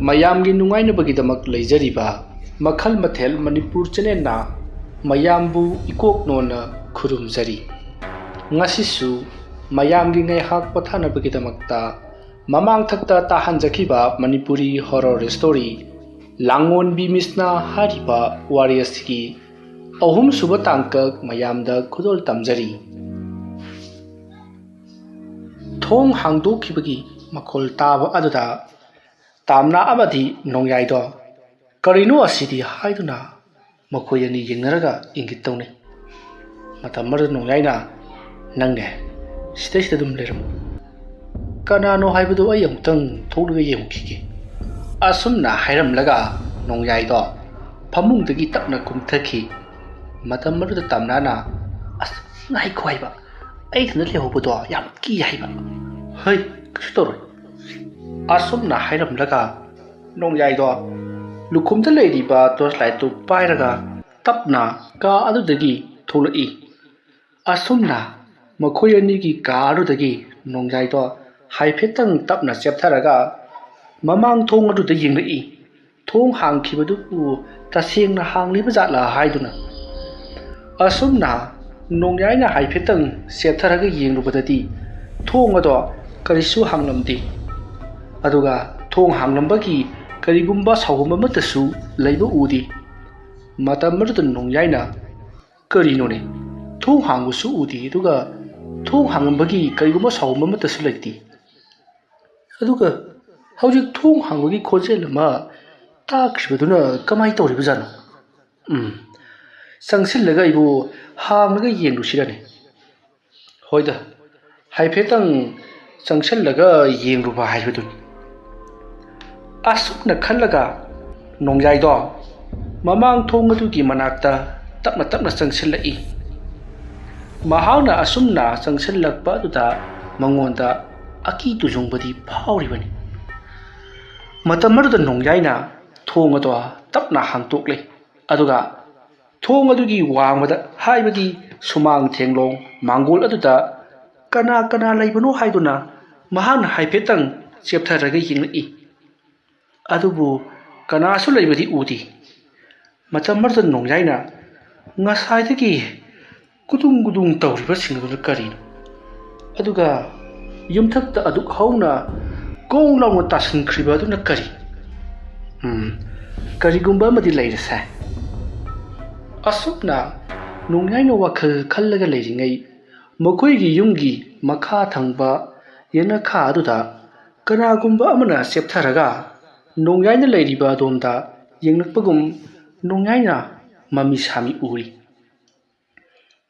ꯃꯌꯥꯝꯒꯤ ꯅꯨꯡꯉꯥꯏꯅꯕꯒꯤꯗꯃꯛ ꯂꯩꯖꯔꯤꯕ ꯃꯈꯜ ꯃꯊꯦꯜ ꯃꯅꯤꯄꯨꯔ ꯆꯦꯅꯦꯜꯅ ꯃꯌꯥꯝꯕꯨ ꯏꯀꯣꯛꯅꯣꯅ ꯈꯨꯔꯨꯝꯖꯔꯤ꯫ ꯉꯁꯤꯁꯨ ꯃꯌꯥꯝꯒꯤ ꯉꯥꯏꯍꯥꯛ ꯄꯣꯊꯥꯅꯕꯒꯤꯗꯃꯛꯇ ꯃꯃꯥꯡꯊꯛꯇ ꯇꯥꯍꯟꯖꯈꯤꯕ ꯃꯅꯤꯄꯨꯔꯤ ꯍꯣꯔꯔ ꯁ꯭ꯇꯣꯔꯤ ꯂꯥꯡꯉꯣꯟꯕꯤ ꯃꯤꯁꯅ ꯍꯥꯏꯔꯤꯕ ꯋꯥꯔꯤ ꯑꯁꯤꯒꯤ ꯑꯍꯨꯝꯁꯨꯕ ꯇꯥꯡꯀꯛ ꯃꯌꯥꯝꯗ ꯈꯨꯗꯣꯜ ꯇꯝꯖꯔꯤ꯫ ꯊꯣꯡ ꯍꯥꯡꯗꯣꯛꯈꯤꯕꯒꯤ ꯃꯈꯣꯜ ꯇꯥꯕ ꯑꯗꯨꯗ ꯇꯥꯝꯅꯥ ꯑꯃꯗꯤ ꯅꯣꯡꯌꯥꯏꯗꯣ ꯀꯔꯤꯅꯣ ꯑꯁꯤꯗꯤ ꯍꯥꯏꯗꯨꯅ ꯃꯈꯣꯏ ꯑꯅꯤ ꯌꯦꯡꯅꯔꯒ ꯏꯪꯒꯤꯠ ꯇꯧꯅꯩ꯫ ꯃꯇꯝ ꯑꯃꯗ ꯅꯣꯡꯌꯥꯏꯅ "ꯅꯪꯅꯦ ꯁꯤꯗꯩꯁꯤꯗ ꯑꯗꯨꯝ ꯂꯩꯔꯝꯃꯨ, ꯀꯅꯥꯅꯣ ꯍꯥꯏꯕꯗꯨ ꯑꯩ ꯑꯃꯨꯛꯇꯪ ꯊꯣꯛꯂꯒ ꯌꯦꯡꯉꯨꯈꯤꯒꯦ" ꯑꯁꯨꯝꯅ ꯍꯥꯏꯔꯝꯂꯒ ꯅꯣꯡꯌꯥꯏꯗꯣ ꯐꯃꯨꯡꯗꯒꯤ ꯇꯞꯅ ꯀꯨꯝꯊꯈꯤ꯫ ꯃꯇꯝ ꯑꯗꯨꯗ ꯇꯥꯝꯅꯥꯅ "ꯑꯁ ꯉꯥꯏꯈꯣ ꯍꯥꯏꯕ, ꯑꯩ ꯏꯊꯟꯗ ꯂꯩꯍꯧꯕꯗꯣ ꯌꯥꯝ ꯀꯤ ꯍꯥꯏꯕ"꯫ "ꯍꯩ ꯀꯩꯁꯨ ꯇꯧꯔꯣꯏ" ꯑꯁꯨꯝꯅ ꯍꯥꯏꯔꯝꯂꯒ ꯅꯣꯡꯌꯥꯏꯗꯣ ꯂꯨꯈꯨꯝꯗ ꯂꯩꯔꯤꯕ ꯇꯣꯔꯆꯂꯥꯏꯠꯇꯨ ꯄꯥꯏꯔꯒ ꯇꯞꯅ ꯀꯥ ꯑꯗꯨꯗꯒꯤ ꯊꯣꯛꯂꯛꯏ꯫ ꯑꯁꯨꯝꯅ ꯃꯈꯣꯏ ꯑꯅꯤꯒꯤ ꯀꯥ ꯑꯗꯨꯗꯒꯤ ꯅꯣꯡꯌꯥꯏꯗꯣ ꯍꯥꯏꯐꯦꯠꯇꯪ ꯇꯞꯅ ꯆꯦꯞꯊꯔꯒ ꯃꯃꯥꯡ ꯊꯣꯡ ꯑꯗꯨꯗ ꯌꯦꯡꯂꯛꯏ꯫ ꯊꯣꯡ ꯍꯥꯡꯈꯤꯕꯗꯨꯕꯨ ꯇꯁꯦꯡꯅ ꯍꯥꯡꯂꯤꯕ ꯖꯥꯠꯂꯥ ꯍꯥꯏꯗꯨꯅ꯫ ꯑꯁꯨꯝꯅ ꯅꯣꯡꯌꯥꯏꯅ ꯍꯥꯏꯐꯦꯠꯇꯪ ꯆꯦꯞꯊꯔꯒ ꯌꯦꯡꯂꯨꯕꯗꯗꯤ ꯊꯣꯡ ꯑꯗꯣ ꯀꯔꯤꯁꯨ ꯍꯥꯡꯂꯝꯗꯦ, ꯑꯗꯨꯒ ꯊꯣꯡ ꯍꯥꯡꯂꯝꯕꯒꯤ ꯀꯔꯤꯒꯨꯝꯕ ꯁꯥꯎꯍꯨꯝ ꯑꯃꯠꯇꯁꯨ ꯂꯩꯕ ꯎꯗꯦ꯫ ꯃꯇꯝ ꯑꯗꯨꯗ ꯅꯣꯡꯌꯥꯏꯅ "ꯀꯔꯤꯅꯣꯅꯦ, ꯊꯣꯡ ꯍꯥꯡꯕꯁꯨ ꯎꯗꯦ, ꯑꯗꯨꯒ ꯊꯣꯡ ꯍꯥꯡꯂꯝꯕꯒꯤ ꯀꯔꯤꯒꯨꯝꯕ ꯁꯥꯎꯍꯨꯝ ꯑꯃꯠꯇꯁꯨ ꯂꯩꯇꯦ, ꯑꯗꯨꯒ ꯍꯧꯖꯤꯛ ꯊꯣꯡ ꯍꯥꯡꯕꯒꯤ ꯈꯣꯟꯖꯦꯜ ꯑꯃ ꯇꯥꯈ꯭ꯔꯤꯕꯗꯨꯅ ꯀꯃꯥꯏꯅ ꯇꯧꯔꯤꯕꯖꯥꯠꯅꯣ? ꯆꯪꯁꯤꯜꯂꯒ ꯑꯩꯕꯨ ꯍꯥꯡꯂꯒ ꯌꯦꯡꯂꯨꯁꯤꯔꯅꯦ? ꯍꯣꯏꯗ, ꯍꯥꯏꯐꯦꯠꯇꯪ ꯆꯪꯁꯤꯜꯂꯒ ꯌꯦꯡꯂꯨꯕ ꯍꯥꯏꯕꯗꯨꯅꯤ" ꯑꯁꯨꯝꯅ ꯈꯜꯂꯒ ꯅꯣꯡꯌꯥꯏꯗꯣ ꯃꯃꯥꯡ ꯊꯣꯡ ꯑꯗꯨꯒꯤ ꯃꯅꯥꯛꯇ ꯇꯞꯅ ꯇꯞꯅ ꯆꯪꯁꯤꯜꯂꯛꯏ꯫ ꯃꯍꯥꯛꯅ ꯑꯁꯨꯝꯅ ꯆꯪꯁꯤꯜꯂꯛꯄ ꯑꯗꯨꯗ ꯃꯉꯣꯟꯗ ꯑꯀꯤ ꯇꯨꯖꯨꯡꯕꯗꯤ ꯐꯥꯎꯔꯤꯕꯅꯤ꯫ ꯃꯇꯝ ꯑꯗꯨꯗ ꯅꯣꯡꯌꯥꯏꯅ ꯊꯣꯡ ꯑꯗꯣ ꯇꯞꯅ ꯍꯥꯡꯇꯣꯛꯂꯦ, ꯑꯗꯨꯒ ꯊꯣꯡ ꯑꯗꯨꯒꯤ ꯋꯥꯡꯃꯗ, ꯍꯥꯏꯕꯗꯤ ꯁꯨꯃꯥꯡ ꯊꯦꯡꯂꯣꯡ ꯃꯥꯡꯒꯣꯜ ꯑꯗꯨꯗ ꯀꯅꯥ ꯀꯅꯥ ꯂꯩꯕꯅꯣ ꯍꯥꯏꯗꯨꯅ ꯃꯍꯥꯛꯅ ꯍꯥꯏꯐꯦꯠꯇꯪ ꯆꯦꯞꯊꯔꯒ ꯌꯦꯡꯂꯛꯏ꯫ ꯑꯗꯨꯕꯨ ꯀꯅꯥꯁꯨ ꯂꯩꯕꯗꯤ ꯎꯗꯦ꯫ ꯃꯇꯝ ꯑꯗꯨꯗ ꯅꯣꯡꯌꯥꯏꯅ ꯉꯁꯥꯏꯗꯒꯤ ꯒꯨꯗꯨꯡ ꯒꯨꯗꯨꯡ ꯇꯧꯔꯤꯕꯁꯤꯡ ꯑꯗꯨꯅ ꯀꯔꯤꯅꯣ? ꯑꯗꯨꯒ ꯌꯨꯝꯊꯛꯇ ꯑꯗꯨꯛ ꯍꯧꯅ ꯒꯣꯡ ꯂꯥꯎꯅ ꯇꯥꯁꯟꯈ꯭ꯔꯤꯕ ꯑꯗꯨꯅ ꯀꯔꯤ? ꯀꯔꯤꯒꯨꯝꯕ ꯑꯃꯗꯤ ꯂꯩꯔꯁꯦ꯫ ꯑꯁꯨꯝꯅ ꯅꯣꯡꯌꯥꯏꯅ ꯋꯥꯈꯜ ꯈꯜꯂꯒ ꯂꯩꯔꯤꯉꯩ ꯃꯈꯣꯏꯒꯤ ꯌꯨꯝꯒꯤ ꯃꯈꯥ ꯊꯪꯕ ꯌꯦꯅꯈꯥ ꯑꯗꯨꯗ ꯀꯅꯥꯒꯨꯝꯕ ꯑꯃꯅ ꯆꯦꯞꯊꯔꯒ ꯅꯣꯡꯌꯥꯏꯅ ꯂꯩꯔꯤꯕ ꯑꯗꯣꯝꯗ ꯌꯦꯡꯂꯛꯄꯒꯨꯝ ꯅꯣꯡꯌꯥꯏꯅ ꯃꯃꯤ ꯁꯥꯃꯤ ꯎꯔꯤ꯫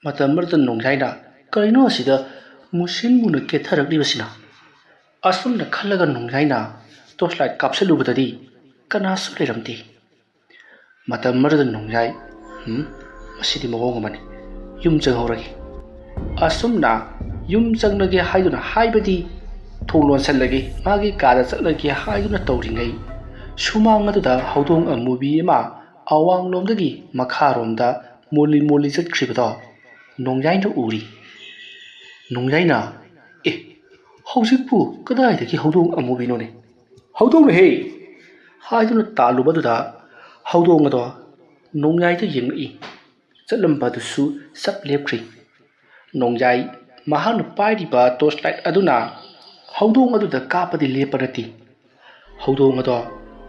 ꯃꯇꯝ ꯑꯗꯨꯗ ꯅꯣꯡꯌꯥꯏꯅ "ꯀꯔꯤꯅꯣ ꯑꯁꯤꯗ ꯃꯨꯁꯤꯟ ꯃꯨꯅ ꯀꯦꯠꯊꯔꯛꯂꯤꯕꯁꯤꯅ?" ꯑꯁꯨꯝꯅ ꯈꯜꯂꯒ ꯅꯣꯡꯌꯥꯏꯅ ꯇꯣꯔꯆꯂꯥꯏꯠ ꯀꯥꯞꯁꯤꯜꯂꯨꯕꯗꯗꯤ ꯀꯅꯥꯁꯨ ꯂꯩꯔꯝꯗꯦ꯫ ꯃꯇꯝ ꯑꯗꯨꯗ ꯅꯣꯡꯌꯥꯏ "ꯃꯁꯤꯗꯤ ꯃꯑꯣꯡ ꯑꯃꯅꯤ, ꯌꯨꯝ ꯆꯪꯍꯧꯔꯒꯦ" ꯑꯁꯨꯝꯅ ꯌꯨꯝ ꯆꯪꯂꯒꯦ ꯍꯥꯏꯗꯨꯅ, ꯍꯥꯏꯕꯗꯤ ꯊꯣꯡ ꯂꯣꯟꯁꯤꯜꯂꯒꯦ, ꯃꯥꯒꯤ ꯀꯥꯗ ꯆꯠꯂꯒꯦ ꯍꯥꯏꯗꯨꯅ ꯇꯧꯔꯤꯉꯩ ꯁꯨꯃꯥꯡ ꯑꯗꯨꯗ ꯍꯧꯗꯣꯡ ꯑꯃꯨꯕꯤ ꯑꯃ ꯑꯋꯥꯡꯂꯣꯝꯗꯒꯤ ꯃꯈꯥꯔꯣꯝꯗ ꯃꯣꯜꯂꯤ ꯃꯣꯜꯂꯤ ꯆꯠꯈ꯭ꯔꯤꯕꯗꯣ ꯅꯣꯡꯌꯥꯏꯅ ꯎꯔꯤ꯫ ꯅꯣꯡꯌꯥꯏꯅ "ꯍꯧꯖꯤꯛꯄꯨ ꯀꯗꯥꯏꯗꯒꯤ ꯍꯧꯗꯣꯡ ꯑꯃꯨꯕꯤꯅꯣꯅꯦ? ꯍꯧꯗꯣꯡꯅꯍꯦ" ꯍꯥꯏꯗꯨꯅ ꯇꯥꯜꯂꯨꯕꯗꯨꯗ ꯍꯧꯗꯣꯡ ꯑꯗꯣ ꯅꯣꯡꯌꯥꯏꯗ ꯌꯦꯡꯂꯛꯏ꯫ ꯆꯠꯂꯝꯕꯗꯨꯁꯨ ꯆꯞ ꯂꯦꯞꯈ꯭ꯔꯤ꯫ ꯅꯣꯡꯌꯥꯏ ꯃꯍꯥꯛꯅ ꯄꯥꯏꯔꯤꯕ ꯇꯣꯔꯆꯂꯥꯏꯠ ꯑꯗꯨꯅ ꯍꯧꯗꯣꯡ ꯑꯗꯨꯗ ꯀꯥꯞꯄꯗꯤ ꯂꯦꯞꯄ ꯅꯠꯇꯦ꯫ ꯍꯧꯗꯣꯡ ꯑꯗꯣ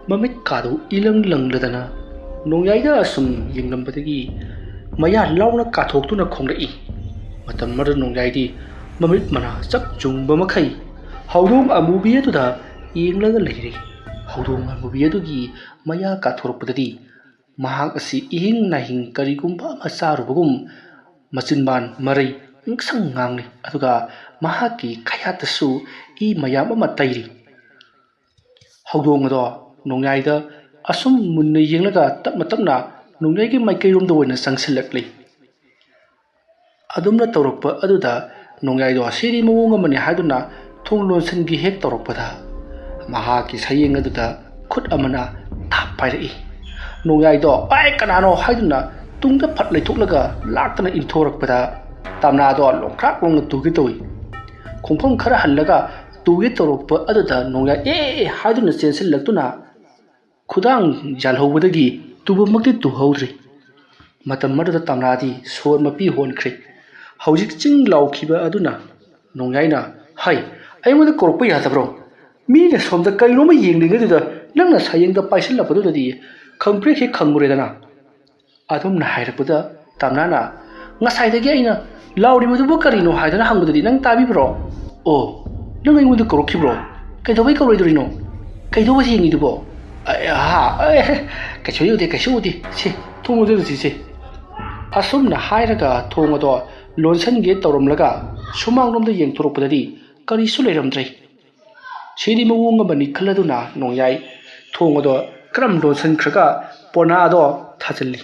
ꯃꯃꯤꯠ ꯀꯥꯗꯨ ꯏꯂꯪ ꯂꯪꯂꯗꯅ ꯅꯣꯡꯌꯥꯏꯗ ꯑꯁꯨꯝ ꯌꯦꯡꯂꯝꯕꯗꯒꯤ ꯃꯌꯥ ꯂꯥꯎꯅ ꯀꯥꯊꯣꯛꯇꯨꯅ ꯈꯣꯡꯂꯛꯏ꯫ ꯃꯇꯝ ꯑꯗꯨꯗ ꯅꯣꯡꯌꯥꯏꯗꯤ ꯃꯃꯤꯠ ꯃꯅꯥ ꯆꯞ ꯌꯨꯡꯕ ꯃꯈꯩ ꯍꯧꯗꯣꯡ ꯑꯃꯨꯕꯤ ꯑꯗꯨꯗ ꯌꯦꯡꯂꯒ ꯂꯩꯔꯦ꯫ ꯍꯧꯗꯣꯡ ꯑꯃꯨꯕꯤ ꯑꯗꯨꯒꯤ ꯃꯌꯥ ꯀꯥꯊꯣꯔꯛꯄꯗꯗꯤ ꯃꯍꯥꯛ ꯑꯁꯤ ꯏꯍꯤꯡ ꯅꯥꯍꯤꯡ ꯀꯔꯤꯒꯨꯝꯕ ꯑꯃ ꯆꯥꯔꯨꯕꯒꯨꯝ ꯃꯆꯤꯟꯕꯥꯟ ꯃꯔꯩ ꯉꯛꯁꯪ ꯉꯥꯡꯂꯤ, ꯑꯗꯨꯒ ꯃꯍꯥꯛꯀꯤ ꯈꯌꯥꯠꯇꯁꯨ ꯏ ꯃꯌꯥꯝ ꯑꯃ ꯇꯩꯔꯤ꯫ ꯍꯧꯗꯣꯡ ꯑꯗꯣ ꯅꯣꯡꯌꯥꯏꯗ ꯑꯁꯨꯝ ꯃꯨꯟꯅ ꯌꯦꯡꯂꯒ ꯇꯞꯅ ꯇꯞꯅ ꯅꯣꯡꯌꯥꯏꯒꯤ ꯃꯥꯏꯀꯩꯔꯣꯝꯗ ꯑꯣꯏꯅ ꯆꯪꯁꯤꯜꯂꯛꯂꯤ꯫ ꯑꯗꯨꯝꯅ ꯇꯧꯔꯛꯄ ꯑꯗꯨꯗ ꯅꯣꯡꯌꯥꯏꯗꯣ ꯁꯤꯗꯤ ꯃꯑꯣꯡ ꯑꯃꯅꯤ ꯍꯥꯏꯗꯨꯅ ꯊꯣꯡ ꯂꯣꯟꯁꯤꯟꯒꯦ ꯍꯦꯛ ꯇꯧꯔꯛꯄꯗ ꯃꯍꯥꯛꯀꯤ ꯁꯌꯦꯡ ꯑꯗꯨꯗ ꯈꯨꯠ ꯑꯃꯅ ꯊꯥꯞ ꯄꯥꯏꯔꯛꯏ꯫ ꯅꯣꯡꯌꯥꯏꯗꯣ "ꯀꯅꯥꯅꯣ" ꯍꯥꯏꯗꯨꯅ ꯇꯨꯡꯗ ꯐꯠ ꯂꯩꯊꯣꯛꯂꯒ ꯂꯥꯛꯇꯅ ꯏꯟꯊꯣꯔꯛꯄꯗ ꯇꯥꯝꯅꯥꯗꯣ ꯂꯣꯡꯈ꯭ꯔꯥꯛ ꯂꯣꯡꯅ ꯇꯨꯒꯦ ꯇꯧꯏ꯫ ꯈꯣꯡꯐꯝ ꯈꯔ ꯍꯜꯂꯒ ꯇꯨꯒꯦ ꯇꯧꯔꯛꯄ ꯑꯗꯨꯗ ꯅꯣꯡꯌꯥꯏ "ꯑꯦ" ꯍꯥꯏꯗꯨꯅ ꯆꯦꯟꯁꯤꯜꯂꯛꯇꯨꯅ ꯈꯨꯗꯥꯡ ꯌꯥꯜꯍꯧꯕꯗꯒꯤ ꯇꯨꯕꯃꯛꯇꯤ ꯇꯨꯍꯧꯗ꯭ꯔꯤ ꯃꯇꯝ ꯑꯗꯨꯗ ꯇꯝꯅꯥꯗꯤ ꯁꯣꯔ ꯃꯄꯤ ꯍꯣꯟꯈ꯭ꯔꯦ ꯍꯧꯖꯤꯛ ꯆꯤꯡ ꯂꯥꯎꯈꯤꯕ ꯑꯗꯨꯅ ꯅꯣꯡꯌꯥꯏꯅ ꯍꯥꯏ ꯑꯩꯉꯣꯟꯗ ꯀꯧꯔꯛꯄ ꯌꯥꯗꯕ꯭ꯔꯣ ꯃꯤꯅ ꯁꯣꯝꯗ ꯀꯔꯤꯅꯣꯝꯃ ꯌꯦꯡꯂꯤꯉꯩꯗꯨꯗ ꯅꯪꯅ ꯁꯥꯌꯦꯡꯗ ꯄꯥꯏꯁꯤꯜꯂꯛꯄꯗꯨꯗꯗꯤ ꯈꯪꯄ꯭ꯔꯦꯛ ꯍꯦꯛ ꯈꯪꯉꯨꯔꯦꯗꯅ ꯑꯗꯨꯝꯅ ꯍꯥꯏꯔꯛꯄꯗ ꯇꯝꯅꯥꯅ ꯉꯁꯥꯏꯗꯒꯤ ꯑꯩꯅ ꯂꯥꯎꯔꯤꯕꯗꯨꯕꯨ ꯀꯔꯤꯅꯣ ꯍꯥꯏꯗꯅ ꯍꯪꯕꯗꯨꯗꯤ ꯅꯪ ꯇꯥꯕꯤꯕ꯭ꯔꯣ ꯑꯣ ꯅꯪ ꯑꯩꯉꯣꯟꯗ ꯀꯧꯔꯛꯈꯤꯕ꯭ꯔꯣ ꯀꯩꯗꯧꯕꯩ ꯀꯧꯔꯣꯏꯗꯣꯔꯤꯅꯣ ꯀꯩꯗꯧꯕ ꯌꯦꯡꯉꯤꯗꯨꯕꯣ ꯀꯩꯁꯨ ꯎꯗꯦ ꯁꯤ ꯊꯣꯡ ꯑꯗꯨꯗ ꯆꯤꯁꯦ ꯑꯁꯨꯝꯅ ꯍꯥꯏꯔꯒ ꯊꯣꯡ ꯑꯗꯣ ꯂꯣꯟꯁꯟꯒꯦ ꯇꯧꯔꯝꯂꯒ ꯁꯨꯃꯥꯡꯂꯣꯝꯗ ꯌꯦꯡꯊꯣꯔꯛꯄꯗꯗꯤ ꯀꯔꯤꯁꯨ ꯂꯩꯔꯝꯗ꯭ꯔꯦ ꯁꯤꯗꯤ ꯃꯑꯣꯡ ꯑꯃꯅꯤ ꯈꯜꯂꯗꯨꯅ ꯅꯣꯡꯌꯥꯏ ꯊꯣꯡ ꯑꯗꯣ ꯀꯔꯝ ꯂꯣꯟꯁꯟꯈ꯭ꯔꯒ ꯄꯣꯅꯥ ꯑꯗꯣ ꯊꯥꯖꯤꯜꯂꯤ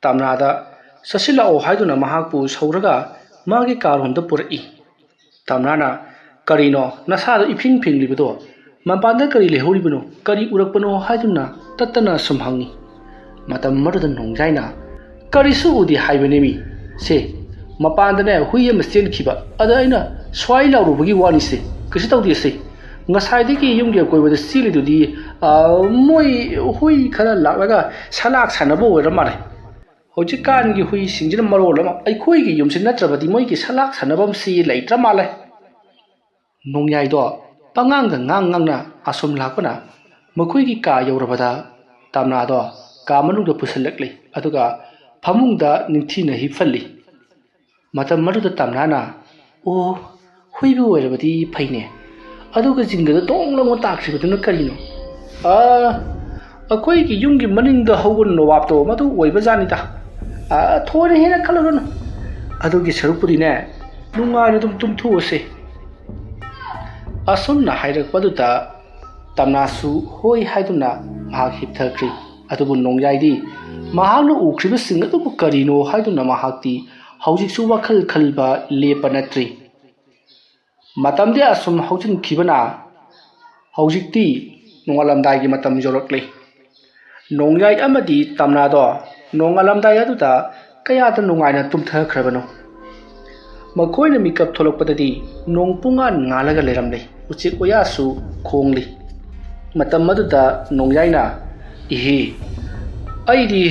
ꯇꯝꯅꯥꯗ ꯆꯠꯁꯤꯜꯂꯛꯑꯣ ꯍꯥꯏꯗꯨꯅ ꯃꯍꯥꯛꯄꯨ ꯁꯧꯔꯒ ꯃꯥꯒꯤ ꯀꯥꯔꯣꯝꯗ ꯄꯨꯔꯛꯏ ꯇꯝꯅꯥꯅ ꯀꯔꯤꯅꯣ ꯅꯁꯥꯗꯣ ꯏꯐꯤꯡ ꯐꯤꯡꯂꯤꯕꯗꯣ ꯃꯄꯥꯟꯗ ꯀꯔꯤ ꯂꯩꯍꯧꯔꯤꯕꯅꯣ ꯀꯔꯤ ꯎꯔꯛꯄꯅꯣ ꯍꯥꯏꯗꯨꯅ ꯇꯠꯇꯅ ꯁꯨꯝ ꯍꯪꯉꯤ ꯃꯇꯝ ꯑꯗꯨꯗ ꯅꯣꯡꯌꯥꯏꯅ ꯀꯔꯤꯁꯨ ꯎꯗꯦ ꯍꯥꯏꯕꯅꯦꯃꯤ ꯁꯦ ꯃꯄꯥꯟꯗꯅꯦ ꯍꯨꯏ ꯑꯃ ꯆꯦꯟꯈꯤꯕ ꯑꯗ ꯑꯩꯅ ꯁ꯭ꯋꯥꯏ ꯂꯥꯎꯔꯨꯕꯒꯤ ꯋꯥꯅꯤꯁꯦ ꯀꯩꯁꯨ ꯇꯧꯗꯦꯁꯦ ꯉꯁꯥꯏꯗꯒꯤ ꯌꯨꯝꯒꯤ ꯑꯀꯣꯏꯕꯗ ꯆꯦꯜꯂꯤꯗꯨꯗꯤ ꯃꯣꯏ ꯍꯨꯏ ꯈꯔ ꯂꯥꯛꯂꯒ ꯁꯂꯥꯛ ꯁꯥꯟꯅꯕ ꯑꯣꯏꯔ ꯃꯥꯜꯂꯦ ꯍꯧꯖꯤꯛꯀꯥꯟꯒꯤ ꯍꯨꯏꯁꯤꯡꯁꯤꯅ ꯃꯔꯣꯜ ꯑꯃ ꯑꯩꯈꯣꯏꯒꯤ ꯌꯨꯝꯁꯤ ꯅꯠꯇ꯭ꯔꯕꯗꯤ ꯃꯣꯏꯒꯤ ꯁꯂꯥꯛ ꯁꯥꯟꯅꯐꯝꯁꯤ ꯂꯩꯇ꯭ꯔ ꯃꯥꯜꯂꯦ ꯅꯣꯡꯌꯥꯏꯗꯣ ꯄꯉꯥꯡꯗ ꯉꯥꯡꯅ ꯑꯁꯨꯝ ꯂꯥꯛꯄꯅ ꯃꯈꯣꯏꯒꯤ ꯀꯥ ꯌꯧꯔꯕꯗ ꯇꯝꯅꯥꯗꯣ ꯀꯥ ꯃꯅꯨꯡꯗ ꯄꯨꯁꯤꯜꯂꯛꯂꯤ ꯑꯗꯨꯒ ꯐꯃꯨꯡꯗ ꯅꯤꯡꯊꯤꯅ ꯍꯤꯞꯐꯜꯂꯤ ꯃꯇꯝ ꯑꯗꯨꯗ ꯇꯝꯅꯥꯅ ꯑꯣ ꯍꯨꯏꯕꯨ ꯑꯣꯏꯔꯕꯗꯤ ꯐꯩꯅꯦ ꯑꯗꯨꯒ ꯖꯤꯡꯒꯗ ꯗꯣꯡ ꯂꯥꯎꯅ ꯇꯥꯈ꯭ꯔꯤꯕꯗꯨꯅ ꯀꯔꯤꯅꯣ ꯑꯩꯈꯣꯏꯒꯤ ꯌꯨꯝꯒꯤ ꯃꯅꯤꯡꯗ ꯍꯧꯕ ꯅꯣꯕꯥꯞꯇꯣ ꯃꯗꯨ ꯑꯣꯏꯕꯖꯥꯠꯅꯤꯗ ꯊꯣꯏꯅ ꯍꯦꯟꯅ ꯈꯜꯂꯨꯔꯅꯨ ꯑꯗꯨꯒꯤ ꯁꯔꯨꯛꯄꯨꯗꯤꯅꯦ ꯅꯨꯡꯉꯥꯏꯅ ꯑꯗꯨꯝ ꯇꯨꯝꯊꯣꯛꯑꯁꯦ ꯑꯁꯨꯝꯅ ꯍꯥꯏꯔꯛꯄꯗꯨꯗ ꯇꯝꯅꯥꯁꯨ ꯍꯣꯏ ꯍꯥꯏꯗꯨꯅ ꯃꯍꯥꯛ ꯍꯤꯞꯊꯈ꯭ꯔꯤ ꯑꯗꯨꯕꯨ ꯅꯣꯡꯌꯥꯏꯗꯤ ꯃꯍꯥꯛꯅ ꯎꯈ꯭ꯔꯤꯕꯁꯤꯡ ꯑꯗꯨꯕꯨ ꯀꯔꯤꯅꯣ ꯍꯥꯏꯗꯨꯅ ꯃꯍꯥꯛꯇꯤ ꯍꯧꯖꯤꯛꯁꯨ ꯋꯥꯈꯜ ꯈꯜꯕ ꯂꯦꯞꯄ ꯅꯠꯇ꯭ꯔꯤ ꯃꯇꯝꯗꯤ ꯑꯁꯨꯝ ꯍꯧꯖꯤꯟꯈꯤꯕꯅ ꯍꯧꯖꯤꯛꯇꯤ ꯅꯣꯡꯉꯥꯜꯂꯝꯗꯥꯏꯒꯤ ꯃꯇꯝ ꯌꯧꯔꯛꯂꯤ ꯅꯣꯡꯌꯥꯏ ꯑꯃꯗꯤ ꯇꯝꯅꯥꯗꯣ ꯅꯣꯡꯉꯥꯜꯂꯝꯗꯥꯏ ꯑꯗꯨꯗ ꯀꯌꯥꯗ ꯅꯨꯡꯉꯥꯏꯅ ꯇꯨꯝꯊꯈ꯭ꯔꯕꯅꯣ ꯃꯈꯣꯏꯅ ꯃꯤꯀꯞ ꯊꯣꯛꯂꯛꯄꯗꯗꯤ ꯅꯣꯡ ꯄꯨꯡꯉꯥꯟ ꯉꯥꯜꯂꯒ ꯂꯩꯔꯝꯂꯦ ꯎꯆꯦꯛ ꯋꯥꯌꯥꯁꯨ ꯈꯣꯡꯂꯤ ꯃꯇꯝ ꯑꯗꯨꯗ ꯅꯣꯡꯌꯥꯏꯅ ꯏꯍꯦ ꯑꯩꯗꯤ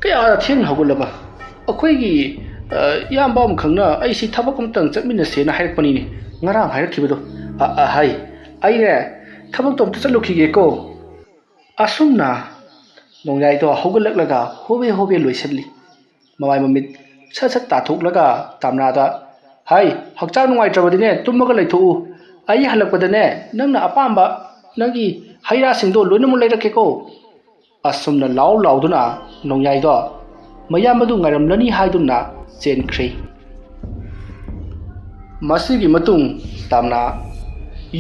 ꯀꯌꯥꯗ ꯊꯦꯡꯅ ꯍꯧꯒꯠꯂꯕ ꯑꯩꯈꯣꯏꯒꯤ ꯏꯌꯥꯝꯕ ꯑꯃꯈꯛꯅ ꯑꯩꯁꯤ ꯊꯕꯛ ꯑꯃꯇꯪ ꯆꯠꯃꯤꯟꯅꯁꯦꯅ ꯍꯥꯏꯔꯛꯄꯅꯤꯅꯦ ꯉꯔꯥꯡ ꯍꯥꯏꯔꯛꯈꯤꯕꯗꯣ ꯍꯥꯏ ꯑꯩꯅꯦ ꯊꯕꯛꯇꯣ ꯑꯝꯇ ꯆꯠꯂꯨꯈꯤꯒꯦꯀꯣ ꯑꯁꯨꯝꯅ ꯅꯣꯡꯌꯥꯏꯗꯣ ꯍꯧꯒꯠꯂꯛꯂꯒ ꯍꯣꯕꯦ ꯂꯣꯏꯁꯤꯜꯂꯤ ꯃꯃꯥꯏ ꯃꯃꯤꯠ ꯁꯠ ꯁꯠ ꯇꯥꯊꯣꯛꯂꯒ ꯇꯝꯅꯥꯗ ꯍꯥꯏ ꯍꯛꯆꯥꯡ ꯅꯨꯡꯉꯥꯏꯇ꯭ꯔꯕꯗꯤꯅꯦ ꯇꯨꯝꯃꯒ ꯂꯩꯊꯣꯛꯎ ꯑꯩ ꯍꯜꯂꯛꯄꯗꯅꯦ ꯅꯪꯅ ꯑꯄꯥꯝꯕ ꯅꯪꯒꯤ ꯍꯩ ꯔꯥꯁꯤꯡꯗꯣ ꯂꯣꯏꯅꯃꯛ ꯂꯩꯔꯛꯀꯦꯀꯣ ꯑꯁꯨꯝꯅ ꯂꯥꯎꯗꯨꯅ ꯅꯣꯡꯌꯥꯏꯗꯣ ꯃꯌꯥꯝꯕꯗꯨ ꯉꯥꯏꯔꯝꯂꯅꯤ ꯍꯥꯏꯗꯨꯅ ꯆꯦꯟꯈ꯭ꯔꯦ ꯃꯁꯤꯒꯤ ꯃꯇꯨꯡ ꯇꯝꯅꯥ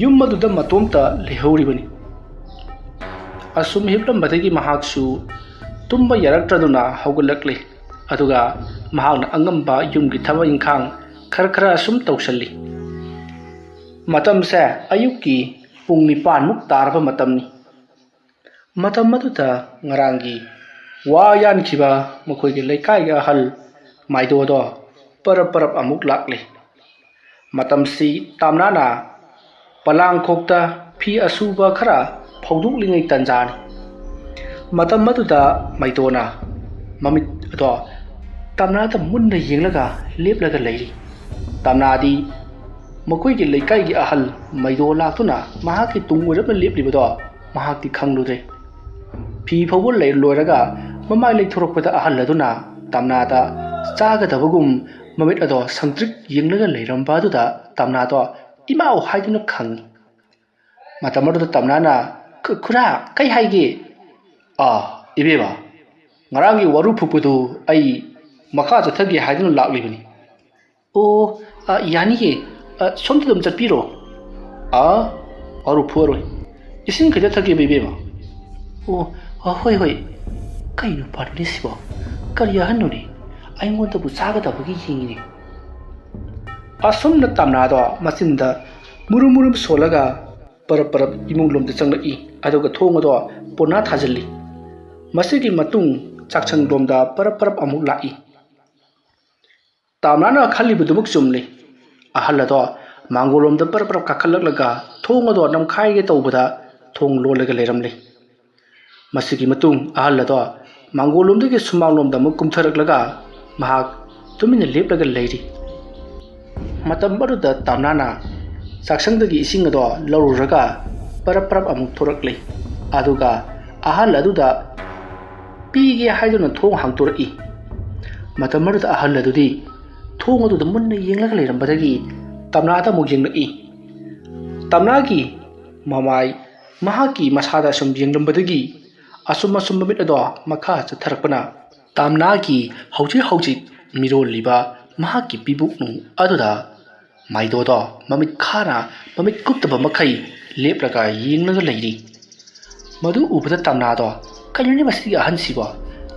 ꯌꯨꯝ ꯑꯗꯨꯗ ꯃꯇꯣꯝꯇ ꯂꯩꯍꯧꯔꯤꯕꯅꯤ ꯑꯁꯨꯝ ꯍꯤꯞꯂꯝꯕꯗꯒꯤ ꯃꯍꯥꯛꯁꯨ ꯇꯨꯝꯕ ꯌꯥꯔꯛꯇ꯭ꯔꯗꯨꯅ ꯍꯧꯒꯠꯂꯛꯂꯤ ꯑꯗꯨꯒ ꯃꯍꯥꯛꯅ ꯑꯉꯝꯕ ꯌꯨꯝꯒꯤ ꯊꯕꯛ ꯏꯪꯈꯥꯡ ꯈꯔ ꯑꯁꯨꯝ ꯇꯧꯁꯜꯂꯤ ꯃꯇꯝꯁꯦ ꯑꯌꯨꯛꯀꯤ ꯄꯨꯡ 9ꯃꯨꯛ ꯇꯥꯔꯕ ꯃꯇꯝꯅꯤ ꯃꯇꯝ ꯑꯗꯨꯗ ꯉꯔꯥꯡꯒꯤ ꯋꯥ ꯌꯥꯟꯈꯤꯕ ꯃꯈꯣꯏꯒꯤ ꯂꯩꯀꯥꯏꯒꯤ ꯑꯍꯜ ꯃꯥꯏꯗꯣꯗꯣ ꯄꯔꯞ ꯑꯃꯨꯛ ꯂꯥꯛꯂꯤ ꯃꯇꯝꯁꯤ ꯇꯝꯅꯥꯅ ꯄꯂꯥꯡꯈꯣꯛꯇ ꯐꯤ ꯑꯁꯨꯕ ꯈꯔ ꯐꯧꯗꯣꯛꯂꯤꯉꯩ ꯇꯥꯟꯖꯥꯅꯤ ꯃꯇꯝ ꯑꯗꯨꯗ ꯃꯩꯗꯣꯅ ꯃꯃꯤꯠ ꯑꯗꯣ ꯇꯝꯅꯥꯗ ꯃꯨꯟꯅ ꯌꯦꯡꯂꯒ ꯂꯦꯞꯂꯒ ꯂꯩꯔꯤ ꯇꯝꯅꯥꯗꯤ ꯃꯈꯣꯏꯒꯤ ꯂꯩꯀꯥꯏꯒꯤ ꯑꯍꯜ ꯃꯩꯗꯣ ꯂꯥꯛꯇꯨꯅ ꯃꯍꯥꯛꯀꯤ ꯇꯨꯡ ꯑꯣꯏꯔꯞꯅ ꯂꯦꯞꯂꯤꯕꯗꯣ ꯃꯍꯥꯛꯇꯤ ꯈꯪꯂꯨꯗ꯭ꯔꯦ ꯐꯤ ꯐꯧꯕ ꯂꯣꯏꯔꯒ ꯃꯃꯥꯏ ꯂꯩꯊꯣꯔꯛꯄꯗ ꯑꯍꯜ ꯑꯗꯨꯅ ꯇꯝꯅꯥꯗ ꯆꯥꯒꯗꯕꯒꯨꯝ ꯃꯃꯤꯠ ꯑꯗꯣ ꯁꯪꯇ꯭ꯔꯤꯛ ꯌꯦꯡꯂꯒ ꯂꯩꯔꯝꯕ ꯑꯗꯨꯗ ꯇꯝꯅꯥꯗꯣ ꯏꯃꯥꯎ ꯍꯥꯏꯗꯨꯅ ꯈꯪꯉꯤ ꯃꯇꯝ ꯑꯗꯨꯗ ꯇꯝꯅꯥꯅ ꯈꯨꯔꯥ ꯀꯩ ꯍꯥꯏꯒꯦ ꯏꯕꯦꯝꯃ ꯉꯔꯥꯡꯒꯤ ꯋꯥꯔꯨ ꯐꯨꯛꯄꯗꯨ ꯑꯩ ꯃꯈꯥ ꯆꯠꯊꯒꯦ ꯍꯥꯏꯗꯨꯅ ꯂꯥꯛꯂꯤꯕꯅꯤ ꯌꯥꯅꯤꯌꯦ ꯁꯣꯝꯗ ꯑꯗꯨꯝ ꯆꯠꯄꯤꯔꯣ ꯋꯥꯔꯨ ꯐꯨꯑꯔꯣꯏ ꯏꯁꯤꯡ ꯈꯤꯇ ꯊꯛꯀꯦꯕ ꯏꯕꯦꯝꯃ ꯍꯣꯏ ꯀꯩꯅꯣ ꯄꯥꯔꯨꯅꯤ ꯁꯤꯕꯣ ꯀꯔꯤ ꯑꯍꯟꯅꯣꯅꯦ ꯑꯩꯉꯣꯟꯗꯕꯨ ꯆꯥꯒꯗꯕꯒꯤ ꯌꯦꯡꯉꯤꯅꯦ ꯑꯁꯨꯝꯅ ꯇꯝꯅꯥꯗꯣ ꯃꯆꯤꯟꯗ ꯃꯨꯔꯨꯝ ꯁꯣꯜꯂꯒ ꯄꯔꯞ ꯏꯃꯨꯡ ꯂꯣꯝꯗ ꯆꯪꯂꯛꯏ ꯑꯗꯨꯒ ꯊꯣꯡ ꯑꯗꯣ ꯄꯣꯅꯥ ꯊꯥꯖꯤꯜꯂꯤ ꯃꯁꯤꯒꯤ ꯃꯇꯨꯡ ꯆꯥꯛꯁꯪ ꯂꯣꯝꯗ ꯄꯔꯞ ꯑꯃꯨꯛ ꯂꯥꯛꯏ ꯇꯝꯅꯥꯅ ꯈꯜꯂꯤꯕꯗꯨꯃꯛ ꯆꯨꯝꯂꯤ ꯑꯍꯜ ꯑꯗꯣ ꯃꯥꯡꯒꯣꯜ ꯂꯣꯝꯗ ꯄꯔꯞ ꯀꯥꯈꯠꯂꯛꯂꯒ ꯊꯣꯡ ꯑꯗꯣ ꯅꯝꯈꯥꯏꯒꯦ ꯇꯧꯕꯗ ꯊꯣꯡ ꯂꯣꯜꯂꯒ ꯂꯩꯔꯝꯂꯤ ꯃꯁꯤꯒꯤ ꯃꯇꯨꯡ ꯑꯍꯜ ꯑꯗꯣ ꯃꯥꯡꯒꯣꯜꯂꯣꯝꯗꯒꯤ ꯁꯨꯃꯥꯡꯂꯣꯝꯗ ꯑꯃꯨꯛ ꯀꯨꯝꯊꯔꯛꯂꯒ ꯃꯍꯥꯛ ꯇꯨꯃꯤꯟꯅ ꯂꯦꯞꯂꯒ ꯂꯩꯔꯤ꯫ ꯃꯇꯝ ꯑꯗꯨꯗ ꯇꯝꯅꯥꯅ ꯆꯥꯛꯁꯪꯗꯒꯤ ꯏꯁꯤꯡ ꯑꯗꯣ ꯂꯧꯔꯨꯔꯒ ꯄꯔꯞ ꯄꯔꯞ ꯑꯃꯨꯛ ꯊꯣꯔꯛꯂꯤ꯫ ꯑꯗꯨꯒ ꯑꯍꯜ ꯑꯗꯨꯗ ꯄꯤꯒꯦ ꯍꯥꯏꯗꯨꯅ ꯊꯣꯡ ꯍꯥꯡꯇꯣꯔꯛꯏ꯫ ꯃꯇꯝ ꯑꯗꯨꯗ ꯑꯍꯜ ꯑꯗꯨꯗꯤ ꯊꯣꯡ ꯑꯗꯨꯗ ꯃꯨꯟꯅ ꯌꯦꯡꯂꯒ ꯂꯩꯔꯝꯕꯗꯒꯤ ꯇꯝꯅꯥꯗ ꯑꯃꯨꯛ ꯌꯦꯡꯂꯛꯏ꯫ ꯇꯝꯅꯥꯒꯤ ꯃꯃꯥꯏ ꯃꯍꯥꯛꯀꯤ ꯃꯁꯥꯗ ꯁꯨꯝ ꯌꯦꯡꯂꯝꯕꯗꯒꯤ ꯑꯁꯨꯝ ꯃꯃꯤꯠ ꯑꯗꯣ ꯃꯈꯥ ꯆꯠꯊꯔꯛꯄꯅ ꯇꯝꯅꯥꯒꯤ ꯍꯧꯖꯤꯛ ꯃꯤꯔꯣꯜꯂꯤꯕ ꯃꯍꯥꯛꯀꯤ ꯄꯤꯕꯨꯛꯅꯨꯡ ꯑꯗꯨꯗ ꯃꯥꯏꯗꯣꯗꯣ ꯃꯃꯤꯠ ꯈꯥꯅ ꯃꯃꯤꯠ ꯀꯨꯞꯇꯕ ꯃꯈꯩ ꯂꯦꯞꯂꯒ ꯌꯦꯡꯂꯒ ꯂꯩꯔꯤ꯫ ꯃꯗꯨ ꯎꯕꯗ ꯇꯝꯅꯥꯗꯣ ꯀꯩꯅꯣꯅꯦ ꯃꯁꯤꯒꯤ ꯑꯍꯟꯁꯤꯕꯣ,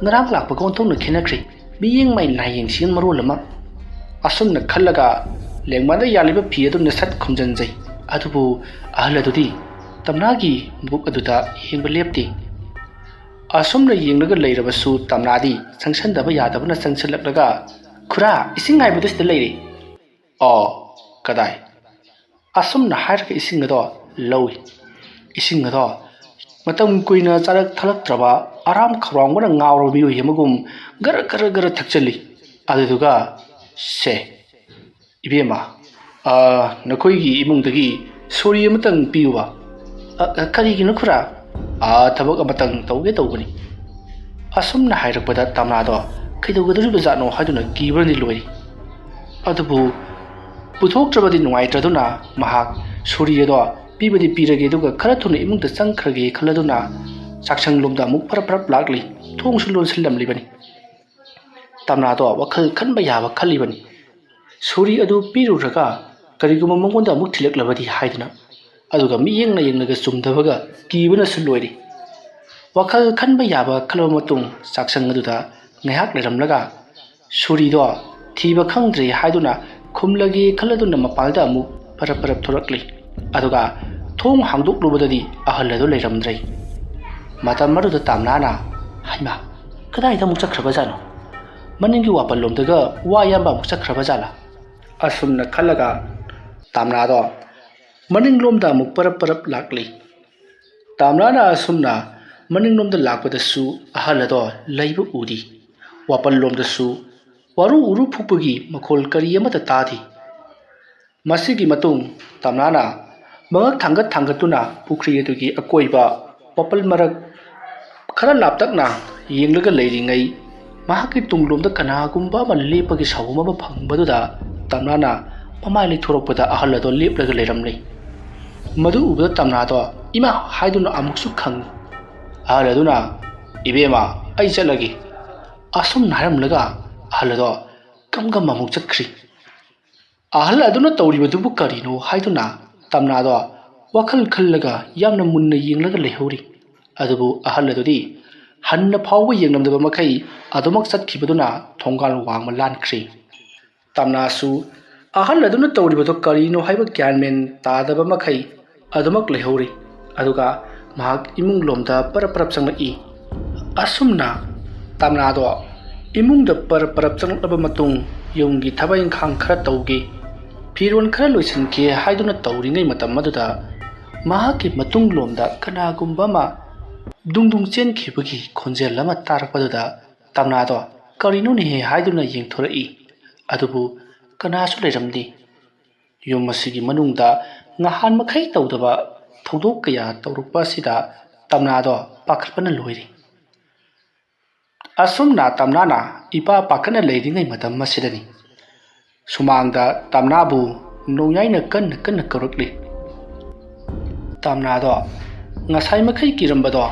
ꯉꯔꯥꯡ ꯂꯥꯛꯄꯒ ꯑꯣꯟꯊꯣꯛꯅ ꯈꯦꯠꯅꯈ꯭ꯔꯦ, ꯃꯤꯠꯌꯦꯡ ꯃꯥꯏ ꯅꯥꯌꯦꯡꯁꯤꯅ ꯃꯔꯣꯜ ꯑꯃ꯫ ꯑꯁꯨꯝꯅ ꯈꯜꯂꯒ ꯂꯦꯡꯃꯥꯟꯗ ꯌꯥꯜꯂꯤꯕ ꯐꯤ ꯑꯗꯨꯅ ꯁꯠ ꯈꯨꯝꯖꯤꯟꯖꯩ꯫ ꯑꯗꯨꯕꯨ ꯑꯍꯜ ꯑꯗꯨꯗꯤ ꯇꯝꯅꯥꯒꯤ ꯃꯕꯨꯛ ꯑꯗꯨꯗ ꯌꯦꯡꯕ ꯂꯦꯞꯇꯦ꯫ ꯑꯁꯨꯝꯅ ꯌꯦꯡꯂꯒ ꯂꯩꯔꯕꯁꯨ ꯇꯝꯅꯥꯗꯤ ꯆꯪꯁꯟꯗꯕ ꯌꯥꯗꯕꯅ ꯆꯪꯁꯜꯂꯛꯂꯒ ꯈꯨꯔꯥ ꯏꯁꯤꯡ ꯉꯥꯏꯕꯗꯨ ꯁꯤꯗ ꯂꯩꯔꯦ꯫ ꯑꯣ ꯀꯗꯥꯏ? ꯑꯁꯨꯝꯅ ꯍꯥꯏꯔꯒ ꯏꯁꯤꯡ ꯑꯗꯣ ꯂꯧꯏ꯫ ꯏꯁꯤꯡ ꯑꯗꯣ ꯃꯇꯝ ꯀꯨꯏꯅ ꯆꯥꯔꯛ ꯊꯛꯂꯛꯇ꯭ꯔꯕ ꯑꯔꯥꯝ ꯈꯧꯔꯥꯡꯕꯅ ꯉꯥꯎꯔꯕ ꯃꯤꯑꯣꯏ ꯑꯃꯒꯨꯝ ꯒꯔ ꯊꯛꯆꯜꯂꯤ꯫ ꯑꯗꯨꯗꯨꯒ ꯁꯦ ꯏꯕꯦꯝꯃ, ꯅꯈꯣꯏꯒꯤ ꯏꯃꯨꯡꯗꯒꯤ ꯁꯣꯔꯤ ꯑꯃꯇꯪ ꯄꯤꯌꯨꯕ꯫ ꯀꯔꯤꯒꯤꯅꯣ ꯈꯨꯔꯥ? ꯊꯕꯛ ꯑꯃꯇꯪ ꯇꯧꯒꯦ ꯇꯧꯕꯅꯤ꯫ ꯑꯁꯨꯝꯅ ꯍꯥꯏꯔꯛꯄꯗ ꯇꯝꯅꯥꯗꯣ ꯀꯩꯗꯧꯒꯗꯧꯔꯤꯕꯖꯥꯠꯅꯣ ꯍꯥꯏꯗꯨꯅ ꯀꯤꯕꯅꯗꯤ ꯂꯣꯏꯔꯤ꯫ ꯑꯗꯨꯕꯨ ꯄꯨꯊꯣꯛꯇ꯭ꯔꯕꯗꯤ ꯅꯨꯡꯉꯥꯏꯇ꯭ꯔꯗꯨꯅ ꯃꯍꯥꯛ ꯁꯣꯔꯤ ꯑꯗꯣ ꯄꯤꯕꯗꯤ ꯄꯤꯔꯒꯦ ꯑꯗꯨꯒ ꯈꯔ ꯊꯨꯅ ꯏꯃꯨꯡꯗ ꯆꯪꯈ꯭ꯔꯒꯦ ꯈꯜꯂꯗꯨꯅ ꯆꯥꯛꯁꯪꯂꯣꯝꯗ ꯑꯃꯨꯛ ꯐꯔꯞ ꯂꯥꯛꯂꯤ꯫ ꯊꯣꯡꯁꯨ ꯂꯣꯟꯁꯤꯜꯂꯝꯂꯤꯕꯅꯤ꯫ ꯇꯝꯅꯥꯗꯣ ꯋꯥꯈꯜ ꯈꯟꯕ ꯌꯥꯕ ꯈꯜꯂꯤꯕꯅꯤ꯫ ꯁꯣꯔꯤ ꯑꯗꯨ ꯄꯤꯔꯨꯔꯒ ꯀꯔꯤꯒꯨꯝꯕ ꯃꯉꯣꯟꯗ ꯑꯃꯨꯛ ꯊꯤꯜꯂꯛꯂꯕꯗꯤ ꯍꯥꯏꯗꯨꯅ꯫ ꯑꯗꯨꯒ ꯃꯤꯠꯌꯦꯡꯅ ꯆꯨꯝꯗꯕꯒ ꯀꯤꯕꯅꯁꯨ ꯂꯣꯏꯔꯤ꯫ ꯋꯥꯈꯜ ꯈꯟꯕ ꯌꯥꯕ ꯈꯜꯂꯕ ꯃꯇꯨꯡ ꯆꯥꯛꯁꯪ ꯑꯗꯨꯗ ꯉꯥꯏꯍꯥꯛ ꯂꯩꯔꯝꯂꯒ ꯁꯣꯔꯤꯗꯣ ꯊꯤꯕ ꯈꯪꯗ꯭ꯔꯦ ꯍꯥꯏꯗꯨꯅ ꯈꯨꯝꯂꯒꯦ ꯈꯜꯂꯗꯨꯅ ꯃꯄꯥꯟꯗ ꯑꯃꯨꯛ ꯄꯔꯞ ꯊꯣꯔꯛꯂꯤ꯫ ꯑꯗꯨꯒ ꯊꯣꯡ ꯍꯥꯡꯗꯣꯛꯂꯨꯕꯗꯗꯤ ꯑꯍꯜ ꯑꯗꯨ ꯂꯩꯔꯝꯗ꯭ꯔꯦ꯫ ꯃꯇꯝ ꯑꯗꯨꯗ ꯇꯝꯅꯥꯅ ꯍꯩꯃꯥ ꯀꯗꯥꯏꯗ ꯑꯃꯨꯛ ꯆꯠꯈ꯭ꯔꯕꯖꯥꯠꯅꯣ? ꯃꯅꯤꯡꯒꯤ ꯋꯥꯄꯜꯂꯣꯝꯗꯒ ꯋꯥ ꯌꯥꯝꯕ ꯑꯃꯨꯛ ꯆꯠꯈ꯭ꯔꯕꯖꯥꯠꯂꯥ? ꯑꯁꯨꯝꯅ ꯈꯜꯂꯒ ꯇꯝꯅꯥꯗꯣ ꯃꯅꯤꯡꯂꯣꯝꯗ ꯑꯃꯨꯛ ꯄꯔꯞ ꯂꯥꯛꯂꯤ꯫ ꯇꯝꯅꯥꯅ ꯑꯁꯨꯝꯅ ꯃꯅꯤꯡꯂꯣꯝꯗ ꯂꯥꯛꯄꯗꯁꯨ ꯑꯍꯜ ꯑꯗꯣ ꯂꯩꯕ ꯎꯗꯦ꯫ ꯋꯥꯄꯜꯂꯣꯝꯗꯁꯨ ꯋꯥꯔꯨ ꯎꯔꯨ ꯐꯨꯛꯄꯒꯤ ꯃꯈꯣꯜ ꯀꯔꯤ ꯑꯃꯠꯇ ꯇꯥꯗꯦ꯫ ꯃꯁꯤꯒꯤ ꯃꯇꯨꯡ ꯇꯝꯅꯥꯅ ꯃꯉꯛ ꯊꯥꯡꯒꯠꯇꯨꯅ ꯄꯨꯈ꯭ꯔꯤ ꯑꯗꯨꯒꯤ ꯑꯀꯣꯏꯕ ꯋꯥꯄꯜ ꯃꯔꯛ ꯈꯔ ꯂꯥꯞꯇꯛꯅ ꯌꯦꯡꯂꯒ ꯂꯩꯔꯤꯉꯩ ꯃꯍꯥꯛꯀꯤ ꯇꯨꯡꯂꯣꯝꯗ ꯀꯅꯥꯒꯨꯝꯕ ꯑꯃ ꯂꯦꯞꯄꯒꯤ ꯁꯥꯎꯕ ꯑꯃ ꯐꯪꯕꯗꯨꯗ ꯇꯝꯅꯥꯅ ꯃꯃꯥꯏ ꯂꯩꯊꯣꯔꯛꯄꯗ ꯑꯍꯜ ꯑꯗꯣ ꯂꯦꯞꯂꯒ ꯂꯩꯔꯝꯂꯦ꯫ ꯃꯗꯨ ꯎꯕꯗ ꯇꯝꯅꯥꯗꯣ ꯏꯃꯥ ꯍꯥꯏꯗꯨꯅ ꯑꯃꯨꯛꯁꯨ ꯈꯪꯉꯤ꯫ ꯑꯍꯜ ꯑꯗꯨꯅ ꯏꯕꯦꯝꯃ ꯑꯩ ꯆꯠꯂꯒꯦ ꯑꯁꯨꯝꯅ ꯍꯥꯏꯔꯝꯂꯒ ꯑꯍꯜ ꯑꯗꯣ ꯒꯝ ꯑꯃꯨꯛ ꯆꯠꯈ꯭ꯔꯤ꯫ ꯑꯍꯜ ꯑꯗꯨꯅ ꯇꯧꯔꯤꯕꯗꯨꯕꯨ ꯀꯔꯤꯅꯣ ꯍꯥꯏꯗꯨꯅ ꯇꯝꯅꯥꯗꯣ ꯋꯥꯈꯜ ꯈꯜꯂꯒ ꯌꯥꯝꯅ ꯃꯨꯟꯅ ꯌꯦꯡꯂꯒ ꯂꯩꯍꯧꯔꯤ꯫ ꯑꯗꯨꯕꯨ ꯑꯍꯜ ꯑꯗꯨꯗꯤ ꯍꯟꯅ ꯐꯥꯎꯕ ꯌꯦꯡꯂꯝꯗꯕ ꯃꯈꯩ ꯑꯗꯨꯃꯛ ꯆꯠꯈꯤꯕꯗꯨꯅ ꯊꯣꯡꯒꯥꯜ ꯋꯥꯡꯃ ꯂꯥꯟꯈ꯭ꯔꯤ꯫ ꯇꯝꯅꯥꯁꯨ ꯑꯍꯜ ꯑꯗꯨꯅ ꯇꯧꯔꯤꯕꯗꯨ ꯀꯔꯤꯅꯣ ꯍꯥꯏꯕ ꯒ꯭ꯌꯥꯟ ꯃꯦꯟ ꯇꯥꯗꯕ ꯃꯈꯩ ꯑꯗꯨꯃꯛ ꯂꯩꯍꯧꯔꯤ꯫ ꯑꯗꯨꯒ ꯃꯍꯥꯛ ꯏꯃꯨꯡꯂꯣꯝꯗ ꯄꯔꯞ ꯆꯪꯂꯛꯏ꯫ ꯑꯁꯨꯝꯅ ꯇꯝꯅꯥꯗꯣ ꯏꯃꯨꯡꯗ ꯄꯔꯞ ꯆꯪꯂꯛꯂꯕ ꯃꯇꯨꯡ ꯌꯨꯝꯒꯤ ꯊꯕꯛ ꯏꯪꯈꯥꯡ ꯈꯔ ꯇꯧꯒꯦ, ꯐꯤꯔꯣꯜ khara loisinke haiduna tauringai matam aduda mahaki matungloomda kanagumba ma dungdung chenkhibagi khonjel ama tarakpaduda tamnado karino ni he haiduna yengthorai adubu kanasu leiramdi yum masigi manungda ngahan makhai tawdaba thodok kaya tawrukpa sida tamnado pakhrpana loiri asumna tamnana ipa pakana leiringai matam masidani sumangda tamnabu nongyaina kan korokli tamnado ngasai makhai kirambado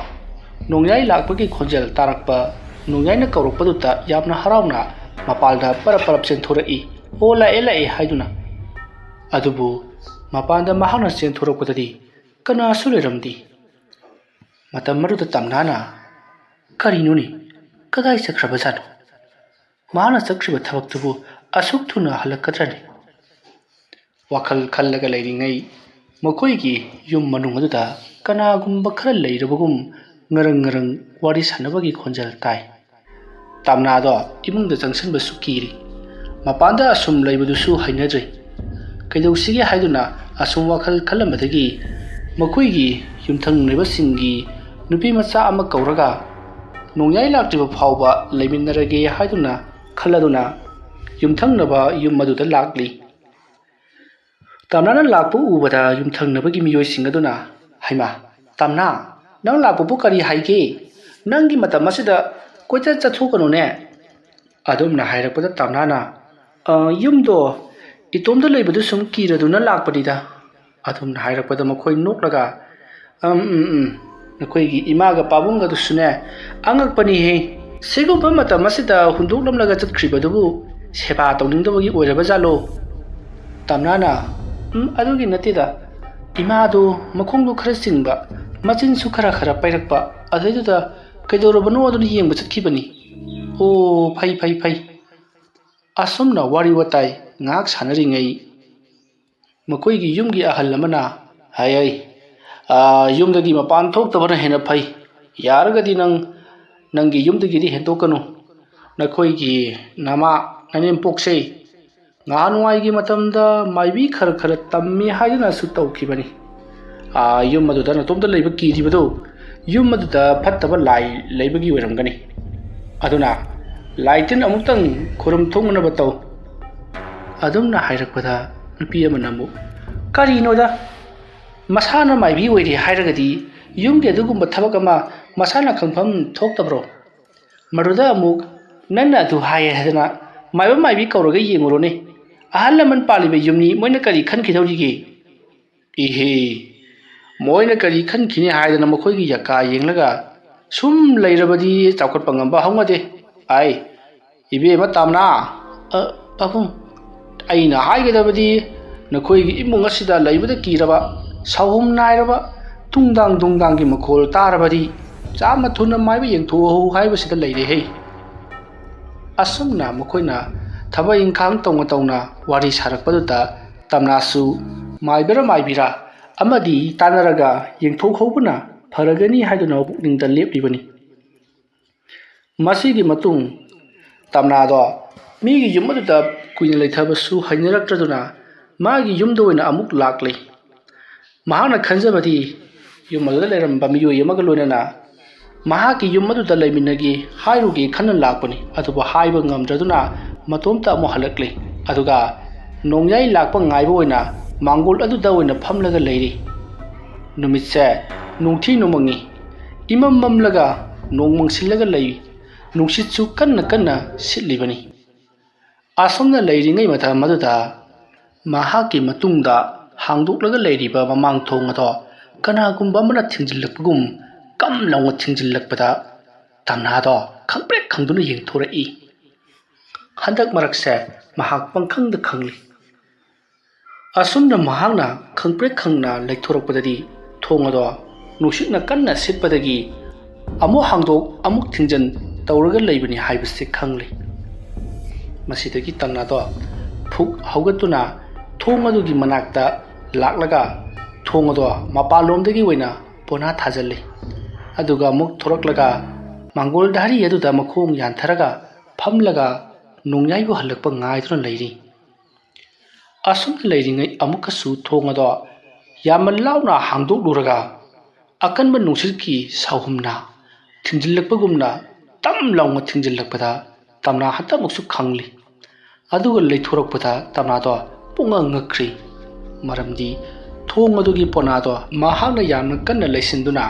nongyai lakpagi khonjel tarakpa nongyaina korokpaduta yamna harauna mapalda parap chenthorai ola ela e haiduna adubu mapanda mahana chenthorokpadadi kana suleramdi matamaruda tamnana karinuni kadai sakrabasano mahana sakriba thabaktubu asuk thuna halakadrani wakal khallaga leiringai makoigi yum manung aduda kanagumba khara leirabagum ngarang wari sanabagi khonjal tai tamnado imungda jangsanba sukiri mapanda asum leibadusu hainadrei kaidosige haiduna asum wakal khallamadagi makoigi yumthang neba singi nupi macha ama kauraga nongyai laktriba phawba leiminarage haiduna khaladuna yumthangnaba yum maduda lakli tamna lakpu ubada yumthangnabagi miyoi singaduna haima tamna nang lakpu kari haige nangi matam asida koita chathukanu ne adumna hairakpada tamna na yumdo itomda leibadu sum kiraduna lakpadida adumna hairakpada makhoi noklaga nakoigi imaga pabunga dusune angakpani he sigumba matam asida hunduklamlaga chatkribadubu seba tawningdabagi oiraba jalo tamnana adugi natida imadu makhongdu khara singba machin su khara khara pairakpa adaiduda kaidorabano aduna yengba chatkibani o phai asumna wari watai ngak sanaringai makoigi yumgi ahal lamana hayai yumdagi mapan thoktabana hena phai yaragadi nangi yumdagi di hentokanu nakoigi nama nanem poksei nganuai matamda maibi khara tammi haiduna su tawkibani yum maduda natomda leiba kiribado yum maduda phattaba lai leibagi oiramgani aduna laitin amuktang khurum thongna bataw adumna hairakpada nupi amanamu karinoda masana maibi oiri hairagadi yumge adugumba thabak ama masana khangpham thoktabro maruda amuk nanna adu haye hadana maiba maibi kauraga yengurone ahalaman palibe yumni moina kari khankidawrige ihe moina kari khankini haidana makhoigi yaka yenglaga sum leirabadi chawkat pangamba hawngade ai ibe matamna papum aina haigadabadi nakhoigi imung asida leibada kiraba sawhum nairaba tungdang gi makhol tarabadi chama thuna maiba yengtho haibasida leire he asumna makhoina thaba ingkhang tongna wari sarakpaduta tamnasu maibara maibira amadi tanaraga yengthok hobuna faragani haiduna pukningda leplibani masigi matung tamnado migi yumaduta kuina leithabasu hainarakraduna magi yumdo oina amuk lakle mahana khanjabadi yumaduda leramba miyoi amaga loinana mahaki yumaduda leiminagi hairugi khanna lakpani aduba haiba ngamdraduna matomta mo halakle aduga nongyai lakpa ngaiba oina mangol aduda oina phamlaga leiri numitse nungthi numangi imam mamlaga nongmangsilaga lei nungsitsu kanna sitlibani asomna leiringai matha maduda mahaki matungda hangdoklaga leiriba mamang thongado kanagumba mana thingjillakpagum kam lawnga thingjillakpada tamnado khangprek khangduna yengthorai handak marakse mahak pangkhangda khangli asumna mahakna khangprek khangna leithorakpadadi thongado nusikna kanna sitpadagi amu hangdok amuk thingjan tawraga leibani haibase khangli masidagi tamnado phuk haugatuna thongadugi manakta laklaga thongado mapalomdagi oina pona thajalli aduga amuk thoraklaga mangol dhari aduda makhong yantharaga phamlaga nongyaibu halakpa ngaiduna leiri asumna leiringai amukasu thongado yaman launa hangdok luraga akanba nungsirki sawhumna thingjillakpagumna tam lawnga thingjillakpada tamna hatamuksu khangli aduga leithorakpada tamnado punga ngakri maramdi thongadugi ponado mahakna yamna kanna leisinduna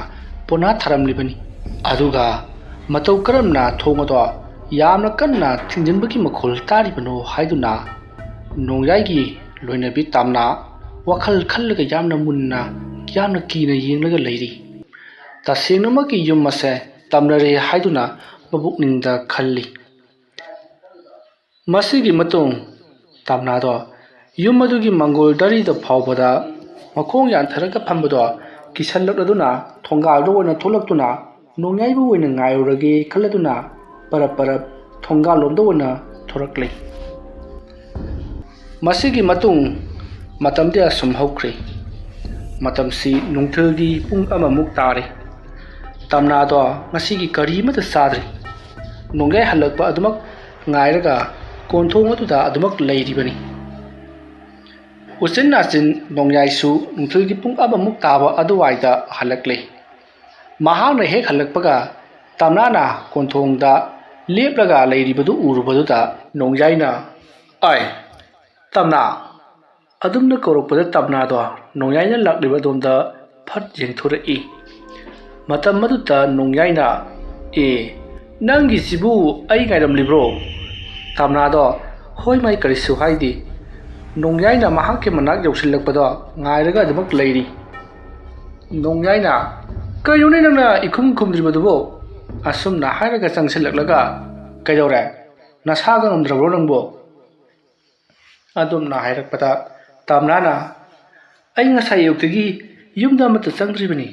pona tharamlibani aduga matau karamna thongado yamna kanna thingjinbagi makhol taribano haiduna nongyaigi loinabi tamna wakhal khallaga yamna munna yamna kina yenglaga leiri tasengmaki yum ase tamnare haiduna mabukningda khalli masigi matung tamnado yum adugi mangol dari da phawbada makhong yantharaga phambado kisallakladuna thongaldo oina tholaktuna nongyaibu oina ngairurage khalladuna parap thongalomdo oina thorakle masigi matung matamde asum hokre matamsi nungthagi pung amamuk tare tamnado ngasigi kari mata sadri nongai halakpa adumak ngairaga konthong aduda adumak leiribani usin nasin nongyai su nungthagi pung amamuk taba aduwaida halakle ꯃꯍꯥꯛꯅ ꯍꯦꯛ ꯍꯜꯂꯛꯄꯒ ꯇꯝꯅꯥꯅ ꯀꯣꯟꯊꯣꯡꯗ ꯂꯦꯞꯂꯒ ꯂꯩꯔꯤꯕꯗꯨ ꯎꯔꯨꯕꯗꯨꯗ ꯅꯣꯡꯌꯥꯏꯅ ꯑꯥꯏ ꯇꯝꯅꯥ ꯑꯗꯨꯝꯅ ꯀꯧꯔꯛꯄꯗ ꯇꯝꯅꯥꯗꯣ ꯅꯣꯡꯌꯥꯏꯅ ꯂꯥꯛꯂꯤꯕ ꯑꯗꯣꯝꯗ ꯐꯠ ꯌꯦꯡꯊꯣꯔꯛꯏ ꯃꯇꯝ ꯑꯗꯨꯗ ꯅꯣꯡꯌꯥꯏꯅ ꯅꯪꯒꯤꯁꯤꯕꯨ ꯑꯩ ꯉꯥꯏꯔꯝꯂꯤꯕ꯭ꯔꯣ ꯇꯝꯅꯥꯗꯣ ꯍꯣꯏ ꯃꯥꯏ ꯀꯔꯤꯁꯨ ꯍꯥꯏꯗꯦ ꯅꯣꯡꯌꯥꯏꯅ ꯃꯍꯥꯛꯀꯤ ꯃꯅꯥꯛ ꯌꯧꯁꯤꯜꯂꯛꯄꯗꯣ ꯉꯥꯏꯔꯒ ꯑꯗꯨꯃꯛ ꯂꯩꯔꯤ ꯅꯣꯡꯌꯥꯏꯅ ꯀꯩꯅꯣꯅꯦ ꯅꯪꯅ ꯏꯈꯨꯝ ꯈꯨꯝꯗ꯭ꯔꯤꯕꯗꯨꯕꯣ ꯑꯁꯨꯝꯅ ꯍꯥꯏꯔꯒ ꯆꯪꯁꯤꯜꯂꯛꯂꯒ ꯀꯩꯗꯧꯔꯦ ꯅꯁꯥꯒ ꯉꯝꯗ꯭ꯔꯕ꯭ꯔꯣ ꯅꯪꯕꯣ ꯑꯗꯨꯝꯅ ꯍꯥꯏꯔꯛꯄꯗ ꯇꯝꯅꯥꯅ ꯑꯩ ꯉꯁꯥꯏ ꯑꯌꯨꯛꯇꯒꯤ ꯌꯨꯝꯗ ꯑꯃꯠꯇ ꯆꯪꯗ꯭ꯔꯤꯕꯅꯤ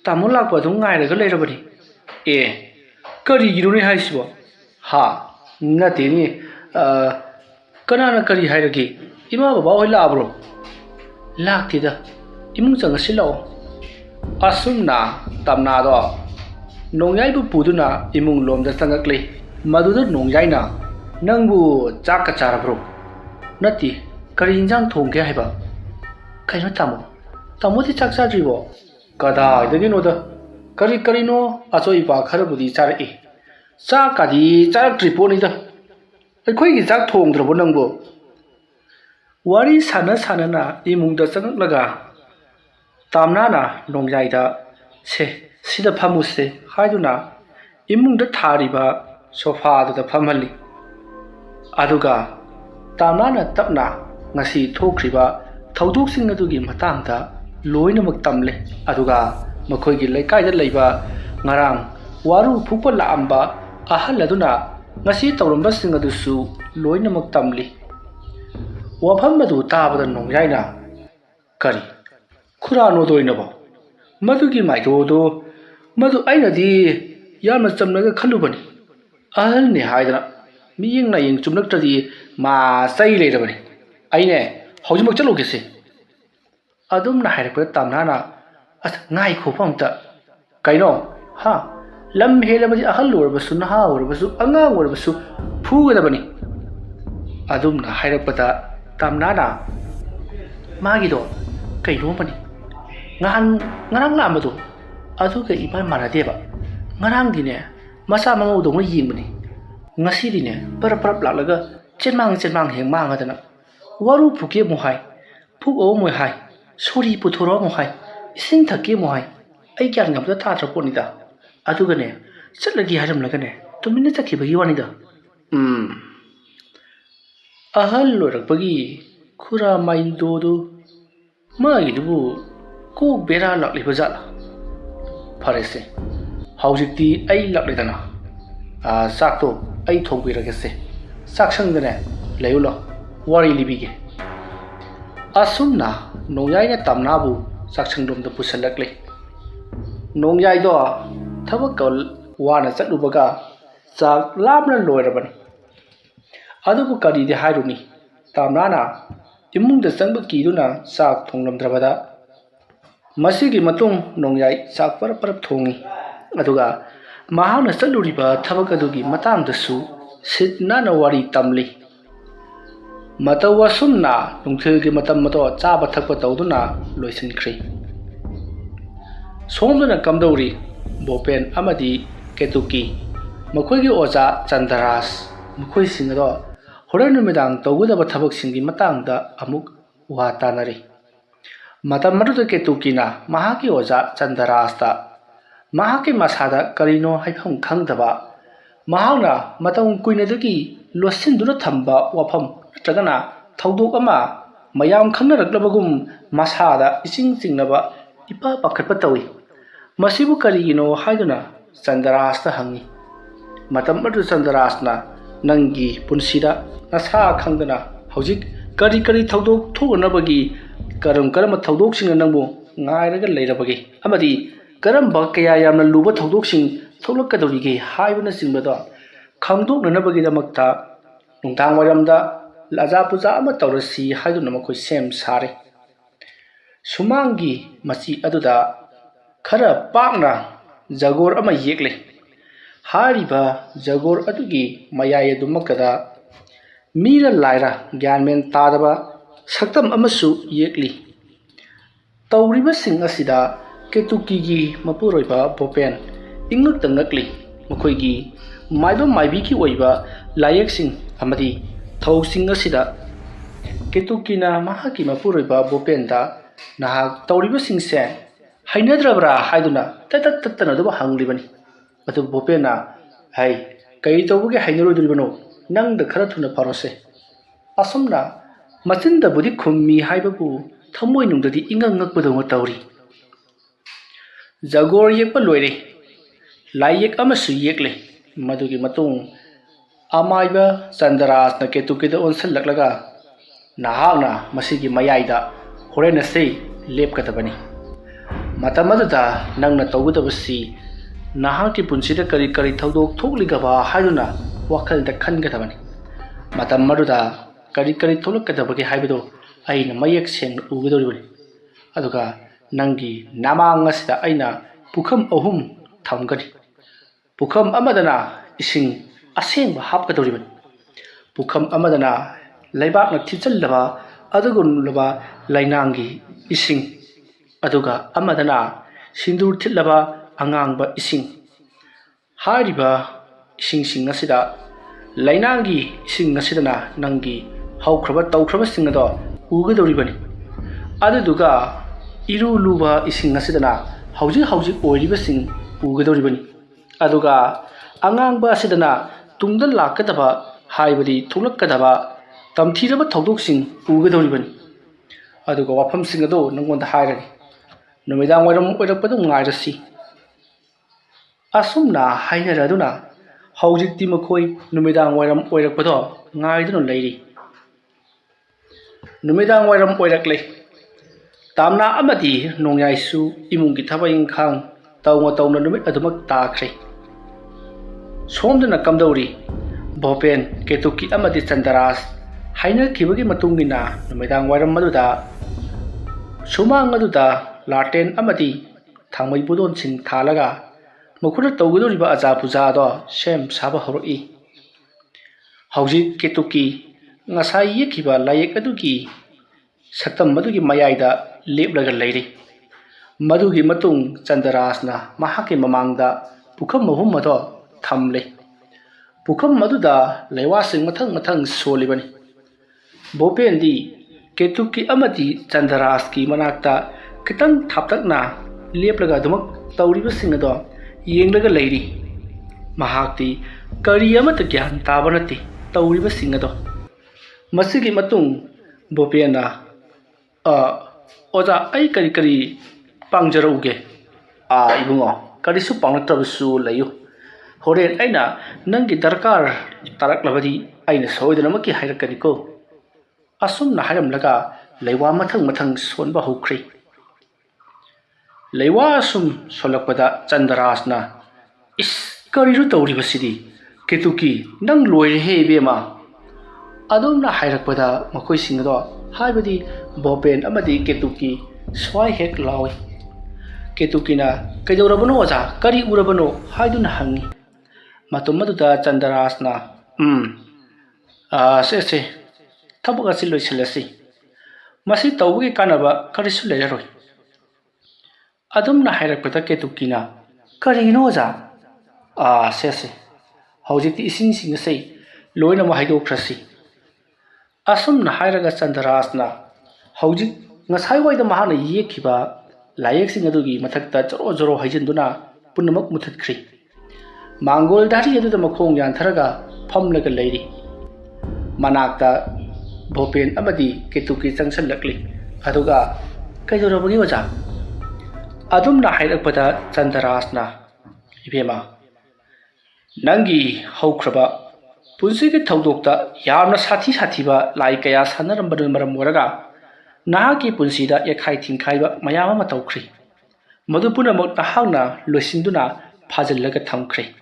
ꯇꯥꯃꯣ ꯂꯥꯛꯄ ꯑꯗꯨꯝ ꯉꯥꯏꯔꯒ ꯂꯩꯔꯕꯅꯤ ꯀꯔꯤꯒꯤꯅꯣꯅꯦ ꯍꯥꯏꯁꯤꯕꯣ ꯅꯠꯇꯦꯅꯦ ꯀꯅꯥꯅ ꯀꯔꯤ ꯍꯥꯏꯔꯒꯦ ꯏꯃꯥ ꯕꯕꯥ ꯍꯣꯏ ꯂꯥꯛꯑꯕ꯭ꯔꯣ ꯂꯥꯛꯇꯦꯗ ꯏꯃꯨꯡ ꯆꯪꯉꯁꯤ ꯂꯥꯛꯑꯣ ꯑꯁꯨꯝꯅ ꯇꯝꯅꯥꯗꯣ ꯅꯣꯡꯌꯥꯏꯕꯨ ꯄꯨꯗꯨꯅ ꯏꯃꯨꯡ ꯂꯣꯝꯗ ꯆꯪꯉꯛꯂꯤ ꯃꯗꯨꯗ ꯅꯣꯡꯌꯥꯏꯅ ꯅꯪꯕꯨ ꯆꯥꯛꯀ ꯆꯥꯔꯕ꯭ꯔꯣ ꯅꯠꯇꯦ ꯀꯔꯤ ꯏꯟꯖꯥꯡ ꯊꯣꯡꯒꯦ ꯍꯥꯏꯕ ꯀꯩꯅꯣ ꯇꯥꯃꯣꯗꯤ ꯆꯥꯛ ꯆꯥꯗ꯭ꯔꯤꯕꯣ ꯀꯗꯥꯏꯗꯒꯤꯅꯣꯗ ꯀꯔꯤꯅꯣ ꯑꯆꯣꯏ ꯑꯄꯥ ꯈꯔꯕꯨꯗꯤ ꯆꯥꯔꯛꯏ ꯆꯥꯛꯀꯗꯤ ꯆꯥꯔꯛꯇ꯭ꯔꯤ ꯄꯣꯠꯅꯤꯗ ꯑꯩꯈꯣꯏꯒꯤ ꯆꯥꯛ ꯊꯣꯡꯗ꯭ꯔꯕꯣ ꯅꯪꯕꯨ ꯋꯥꯔꯤ ꯁꯥꯟꯅꯅ ꯏꯃꯨꯡꯗ ꯆꯪꯉꯛꯂꯒ ꯇꯝꯅꯥꯅ ꯅꯣꯡꯌꯥꯏꯗ ꯁꯤꯗ ꯐꯝꯃꯨꯁꯦ ꯍꯥꯏꯗꯨꯅ ꯏꯃꯨꯡꯗ ꯊꯥꯔꯤꯕ ꯁꯣꯐꯥꯗꯨꯗ ꯐꯝꯍꯜꯂꯤ ꯑꯗꯨꯒ ꯇꯝꯅꯥꯅ ꯇꯞꯅ ꯉꯁꯤ ꯊꯣꯛꯈ꯭ꯔꯤꯕ ꯊꯧꯗꯣꯛꯁꯤꯡ ꯑꯗꯨꯒꯤ ꯃꯇꯥꯡꯗ ꯂꯣꯏꯅꯃꯛ ꯇꯝꯂꯦ ꯑꯗꯨꯒ ꯃꯈꯣꯏꯒꯤ ꯂꯩꯀꯥꯏꯗ ꯂꯩꯕ ꯉꯔꯥꯡ ꯋꯥꯔꯨ ꯐꯨꯛꯄ ꯂꯥꯛꯑꯝꯕ ꯑꯍꯜ ꯑꯗꯨꯅ ꯉꯁꯤ ꯇꯧꯔꯝꯕꯁꯤꯡ ꯑꯗꯨꯁꯨ ꯂꯣꯏꯅꯃꯛ ꯇꯝꯂꯤ ꯋꯥꯐꯝ ꯑꯗꯨ ꯇꯥꯕꯗ ꯅꯣꯡꯌꯥꯏꯅ ꯀꯔꯤ ꯈꯨꯔꯥꯅꯣꯗꯣꯏꯅꯕꯣ ꯃꯗꯨꯒꯤ ꯃꯥꯏꯊꯣꯡꯗꯣ ꯃꯗꯨ ꯑꯩꯅꯗꯤ ꯌꯥꯝꯅ ꯆꯝꯅꯒ ꯈꯜꯂꯨꯕꯅꯤ ꯑꯍꯜꯅꯤ ꯍꯥꯏꯗꯅ ꯃꯤꯠꯌꯦꯡ ꯅꯥꯌꯦꯡ ꯆꯨꯝꯂꯛꯇ꯭ꯔꯗꯤ ꯃꯥ ꯆꯩ ꯂꯩꯔꯕꯅꯤ ꯑꯩꯅꯦ ꯍꯧꯖꯤꯛꯃꯛ ꯆꯠꯂꯨꯒꯦꯁꯦ ꯑꯗꯨꯝꯅ ꯍꯥꯏꯔꯛꯄꯗ ꯇꯝꯅꯥꯅ ꯉꯥꯏꯈꯣ ꯑꯝꯇ ꯀꯩꯅꯣ ꯂꯝ ꯍꯦꯜꯂꯕꯗꯤ ꯑꯍꯜ ꯑꯣꯏꯔꯕꯁꯨ ꯅꯍꯥ ꯑꯣꯏꯔꯕꯁꯨ ꯑꯉꯥꯡ ꯑꯣꯏꯔꯕꯁꯨ ꯐꯨꯒꯗꯕꯅꯤ ꯑꯗꯨꯝꯅ ꯍꯥꯏꯔꯛꯄꯗ ꯇꯝꯅꯥꯅ ꯃꯥꯒꯤꯗꯣ ꯀꯩꯅꯣꯝꯃꯅꯤ ꯉꯔꯥꯡ ꯂꯥꯛꯑꯝꯕꯗꯣ ꯑꯗꯨꯒ ꯏꯃꯥꯟ ꯃꯥꯟꯅꯗꯦꯕ ꯉꯔꯥꯡꯗꯤꯅꯦ ꯃꯆꯥ ꯃꯃꯧꯗꯧꯅ ꯌꯦꯡꯕꯅꯤ ꯉꯁꯤꯗꯤꯅꯦ ꯄꯔꯞ ꯂꯥꯛꯂꯒ ꯆꯦꯟꯃꯥꯡ ꯍꯦꯛ ꯃꯥꯡꯉꯗꯅ ꯋꯥꯔꯨ ꯐꯨꯛꯀꯦ ꯑꯃꯨꯛ ꯍꯥꯏ ꯐꯨꯛꯑꯣ ꯑꯃꯨꯛ ꯍꯥꯏ ꯁꯣꯔꯤ ꯄꯨꯊꯣꯔꯛꯑꯣ ꯑꯃꯨꯛ ꯍꯥꯏ ꯏꯁꯤꯡ ꯊꯛꯀꯦ ꯑꯃꯨꯛ ꯍꯥꯏ ꯑꯩ ꯒ꯭ꯌꯥꯟ ꯉꯝꯇ ꯇꯥꯗ꯭ꯔ ꯄꯣꯠꯅꯤꯗ ꯑꯗꯨꯒꯅꯦ ꯆꯠꯂꯒꯦ ꯍꯥꯏꯔꯝꯂꯒꯅꯦ ꯇꯨꯃꯤꯟꯅ ꯆꯠꯈꯤꯕꯒꯤ ꯋꯥꯅꯤꯗ ꯑꯍꯜ ꯑꯣꯏꯔꯛꯄꯒꯤ ꯈꯨꯔꯥ ꯃꯥꯏꯟꯗꯣꯗꯨ ꯃꯥꯒꯤꯗꯨꯕꯨ ꯀꯣꯛ ꯕꯦꯔꯥ ꯂꯥꯛꯂꯤꯕ ꯖꯥꯠꯂꯥ ꯐꯔꯦꯁꯦ ꯍꯧꯖꯤꯛꯇꯤ ꯑꯩ ꯂꯥꯛꯂꯦꯗꯅ ꯆꯥꯛꯇꯣ ꯑꯩ ꯊꯣꯡꯕꯤꯔꯒꯦꯁꯦ ꯆꯥꯛꯁꯪꯗꯅꯦ ꯂꯩꯌꯨ ꯂꯥꯎ ꯋꯥꯔꯤ ꯂꯤꯕꯤꯒꯦ ꯑꯁꯨꯝꯅ ꯅꯣꯡꯌꯥꯏꯅ ꯇꯝꯅꯥꯕꯨ ꯆꯥꯛꯁꯪꯂꯣꯝꯗ ꯄꯨꯁꯜꯂꯛꯂꯤ ꯅꯣꯡꯌꯥꯏꯗꯣ ꯊꯕꯛꯀ ꯋꯥꯅ ꯆꯠꯂꯨꯕꯒ ꯆꯥꯛ ꯂꯥꯝꯅ ꯂꯣꯏꯔꯕꯅꯤ ꯑꯗꯨꯕꯨ ꯀꯔꯤꯗꯤ ꯍꯥꯏꯔꯨꯅꯤ ꯇꯝꯅꯥꯅ ꯏꯃꯨꯡꯗ ꯆꯪꯕ ꯀꯤꯗꯨꯅ ꯆꯥꯛ ꯊꯣꯡꯂꯝꯗ꯭ꯔꯕꯗ ꯃꯁꯤꯒꯤ ꯃꯇꯨꯡ ꯅꯣꯡꯌꯥꯏ ꯆꯥꯛ ꯄꯔꯞ ꯊꯣꯡꯉꯤ ꯑꯗꯨꯒ ꯃꯍꯥꯛꯅ ꯆꯠꯂꯨꯔꯤꯕ ꯊꯕꯛ ꯑꯗꯨꯒꯤ ꯃꯇꯥꯡꯗꯁꯨ ꯁꯤꯠ ꯅꯥꯟꯅ ꯋꯥꯔꯤ ꯇꯝꯂꯤ ꯃꯇꯧ ꯑꯁꯨꯝꯅ ꯅꯨꯡꯊꯤꯜꯒꯤ ꯃꯇꯝ ꯑꯗꯣ ꯆꯥꯕ ꯊꯛꯄ ꯇꯧꯗꯨꯅ ꯂꯣꯏꯁꯤꯟꯈ꯭ꯔꯤ ꯁꯣꯝꯗꯅ ꯀꯝꯗꯧꯔꯤ ꯕꯣꯄꯦꯟ ꯑꯃꯗꯤ ꯀꯦꯇꯨꯀꯤ ꯃꯈꯣꯏꯒꯤ ꯑꯣꯖꯥ ꯆꯟꯗ꯭ꯔꯥꯖ ꯃꯈꯣꯏꯁꯤꯡ ꯑꯗꯣ ꯍꯣꯔꯦꯟ ꯅꯨꯃꯤꯗꯥꯡ ꯇꯧꯒꯗꯕ ꯊꯕꯛꯁꯤꯡꯒꯤ ꯃꯇꯥꯡꯗ ꯑꯃꯨꯛ ꯋꯥ ꯇꯥꯅꯔꯤ ꯃꯇꯝ ꯑꯗꯨꯗ ꯀꯦꯇꯨꯀꯤꯅ ꯃꯍꯥꯛꯀꯤ ꯑꯣꯖꯥ ꯆꯟꯗ꯭ꯔꯥꯖꯇ ꯃꯍꯥꯛꯀꯤ ꯃꯁꯥꯗ ꯀꯔꯤꯅꯣ ꯍꯥꯏꯐꯝ ꯈꯪꯗꯕ ꯃꯍꯥꯛꯅ ꯃꯇꯝ ꯀꯨꯏꯅꯗꯒꯤ ꯂꯣꯠꯁꯤꯟꯗꯨꯅ ꯊꯝꯕ ꯋꯥꯐꯝ ꯅꯠꯇ꯭ꯔꯒꯅ ꯊꯧꯗꯣꯛ ꯑꯃ ꯃꯌꯥꯝ ꯈꯪꯅꯔꯛꯂꯕꯒꯨꯝ ꯃꯁꯥꯗ ꯏꯆꯤꯡ ꯆꯤꯡꯅꯕ ꯏꯄꯥ ꯄꯥꯈꯠꯄ ꯇꯧꯏ ꯃꯁꯤꯕꯨ ꯀꯔꯤꯒꯤꯅꯣ ꯍꯥꯏꯗꯨꯅ ꯆꯟꯗ꯭ꯔꯥꯖꯇ ꯍꯪꯉꯤ ꯃꯇꯝ ꯑꯗꯨ ꯆꯟꯗ꯭ꯔꯥꯖꯅ ꯅꯪꯒꯤ ꯄꯨꯟꯁꯤꯗ ꯅꯁꯥ ꯈꯪꯗꯅ ꯍꯧꯖꯤꯛ ꯀꯔꯤ ꯊꯧꯗꯣꯛ ꯊꯣꯛꯅꯕꯒꯤ ꯀꯔꯝꯕ ꯊꯧꯗꯣꯛꯁꯤꯡꯅ ꯅꯪꯕꯨ ꯉꯥꯏꯔꯒ ꯂꯩꯔꯕꯒꯦ ꯑꯃꯗꯤ ꯀꯔꯝꯕ ꯀꯌꯥ ꯌꯥꯝꯅ ꯂꯨꯕ ꯊꯧꯗꯣꯛꯁꯤꯡ ꯊꯣꯛꯂꯛꯀꯗꯧꯔꯤꯒꯦ ꯍꯥꯏꯕꯅꯆꯤꯡꯕꯗꯣ ꯈꯪꯗꯣꯛꯅꯅꯕꯒꯤꯗꯃꯛꯇ ꯅꯨꯡꯗꯥꯡ ꯋꯥꯏꯔꯝꯗ ꯂꯥꯖꯥ ꯄꯨꯖꯥ ꯑꯃ ꯇꯧꯔꯁꯤ ꯍꯥꯏꯗꯨꯅ ꯃꯈꯣꯏ ꯁꯦꯝ ꯁꯥꯔꯦ ꯁꯨꯃꯥꯡꯒꯤ ꯃꯆꯤ ꯑꯗꯨꯗ ꯈꯔ ꯄꯥꯛꯅ ꯖꯒꯣꯔ ꯑꯃ ꯌꯦꯛꯂꯤ ꯍꯥꯏꯔꯤꯕ ꯖꯒꯣꯔ ꯑꯗꯨꯒꯤ ꯃꯌꯥꯏ ꯑꯗꯨꯃꯛꯇꯗ ꯃꯤꯔ ꯂꯥꯏꯔ ꯒ꯭ꯌꯥꯟ ꯃꯦꯟ ꯇꯥꯗꯕ ꯁꯛꯇꯝ ꯑꯃꯁꯨ ꯌꯦꯛꯂꯤ ꯇꯧꯔꯤꯕꯁꯤꯡ ꯑꯁꯤꯗ Ketuki Mapuroiba Bopen Inguk Tangakli Makoigi Maiba Maibiki Oiba Layaksing Amadi Tau Singasida Ketukina Mahaki Mapuroiba Bopenda Nahak Tauriba Singse Hainadrabra Haiduna Tatanadaba Hanglibani but Bopena Hai Kaitobuke Hainuru Dribano Nang the Karatuna Parose Asumna Matinda Budi Kumi Haibabu Tamoinum the Ingang Tauri Zagor Yekpa Loire Layek Amasu Yekle Madugi Matung Amaiba Sandaras na Ketukida on Salaklaga Nahana Masigi Mayaida Horena say Lep Katabani Matamada Nangna Togutavasi Nahaki Punsida Kari Kari Todo Togligava Haduna Wakal the Kangatabani Matamaruda Kari Kari Tolakatabaki Habido Aina Mayak Sen Ugudori Aduga Nangi Namangasida Aina Pukam Ohum Tamgadi Pukam Amadana Ising Asing Hapkadoriban Pukam Amadana Laibak na Tijalava Adagun Lava Lainangi Ising Aduga Amadana Sindur Tilava Angangba Ising Hariba Ising Singasida Lainangi Ising Nasidana Nangi How Kraba Taukraba Singado Ugadoribani Adaduga Iru Luba Ising Nasidana Hauji Oiliba Sing Ugadoribani Aduga Angangba Sidana Tungdan Lakataba Haibadi Tulakadaba Tamtiraba Todok Sing Ugadoribani Aduga Wapam Singado Nangon the Hirani Numidang Wadam Wadapadu Ngarasi Asumna Haina Raduna Haujik Timakoi Numidang Wadam Wadapado Ngaidun Lady Numidang Wadam Wadakle Tamna Amati Nongyaisu Imungi Tabaing Kang Tauma Tauna Numit Adumak Takre Somdana Kamdori Bopen Ketuki Amati Sandaras Haina Kibagi Matungina Numidang Wadam Maduda Sumang Maduda Laten Amati Tangmai Budon Sin Talaga Mukura Togudoriba Azapuzado Shem Saba Horoi Hauji Ketuki Ngasai Yekiba Layek Aduki Satam Madugi Mayaida Leplaga Lady Madugi Matung Chandarasna Mahaki Mamangda Pukam Mahumado Tamle Pukam Maduda Lewasing Matang Solibani Bopendi Ketuki Amati Chandaraski Manakta Kitang Taptakna Leplaga Dumak Tauriba Singado Yenglaga Lady Mahakti Kariyamata Gyan Tabanati Tauriba Singado Masigi Matung Bopena Oza Ai Kari Pangjaruge Ibungo Karisu Pangatabusu Layu Hore Aina Nangi Darkar Tarak Lavadi Aina Soidanamaki Hirakaniko Asum Naharam Laga Lewa Matang Sonba Hukri Lewa Sum Solapada Chandarasna Is Kariru Tauribasidi Ketuki Nang Loy Hebema Adumna Hirapada Makoi Singado Haibadi Bopen Amadi Ketuki Swai Hek Lawi Ketukina Kadurabano Waza Kari Urabano Haidun Hangi Matumaduda Chandarasna Se Tabugasi Lusilasi Masi Taugi Kanaba Karisulero Adumna Hirapada Ketukina Kari Noza Se Howjiti Ising Singasay Loina Mahido Krasi Asumna Hiraga Chandarasna Howjit Ngasai the Mahana Yekiba Layak Singadugi Matakta Joro Hajinduna Punamak Mutakri Mangol Dari Edu the Makong Yantaraga Pumlaga Lady Manakta Bopen Amadi Ketuki Junction Lakli Aduga Kajurabagi Waja Adumna Hirapada Chandarasna Ibema Nangi Haukraba Punsiki Taudokta Yarna Satiba like a Sanarambadum Moraga Nahaki Punsida Yakai Tinkaiba Mayama Taukri Madupuna Motahana Lusinduna Puzzle like a Tankri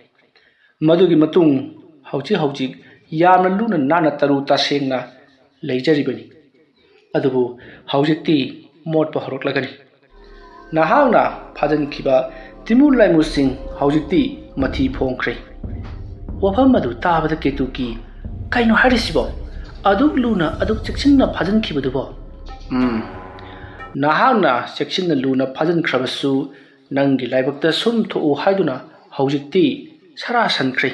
Madugi Matung Hauji Yarna Luna Nana Taruta Singna Lajaribani Adubu Haujiti Morpa Horoklagani Nahana Padan Kiba Timur Laimusing Haujiti Mati Pongkri Wapamadu Taba the Ketuki Kaino Harisibo Aduk Luna Aduk Section of Padan Kibadubo ꯅꯍꯥꯛꯅ ꯆꯦꯛꯁꯤꯟꯅ ꯂꯨꯅ ꯐꯥꯖꯤꯟꯈ꯭ꯔꯕꯁꯨ ꯅꯪꯒꯤ ꯂꯥꯏꯕꯛꯇ ꯁꯨꯝ ꯊꯣꯛꯎ ꯍꯥꯏꯗꯨꯅ ꯍꯧꯖꯤꯛꯇꯤ ꯁꯔꯥ ꯁꯟꯈ꯭ꯔꯦ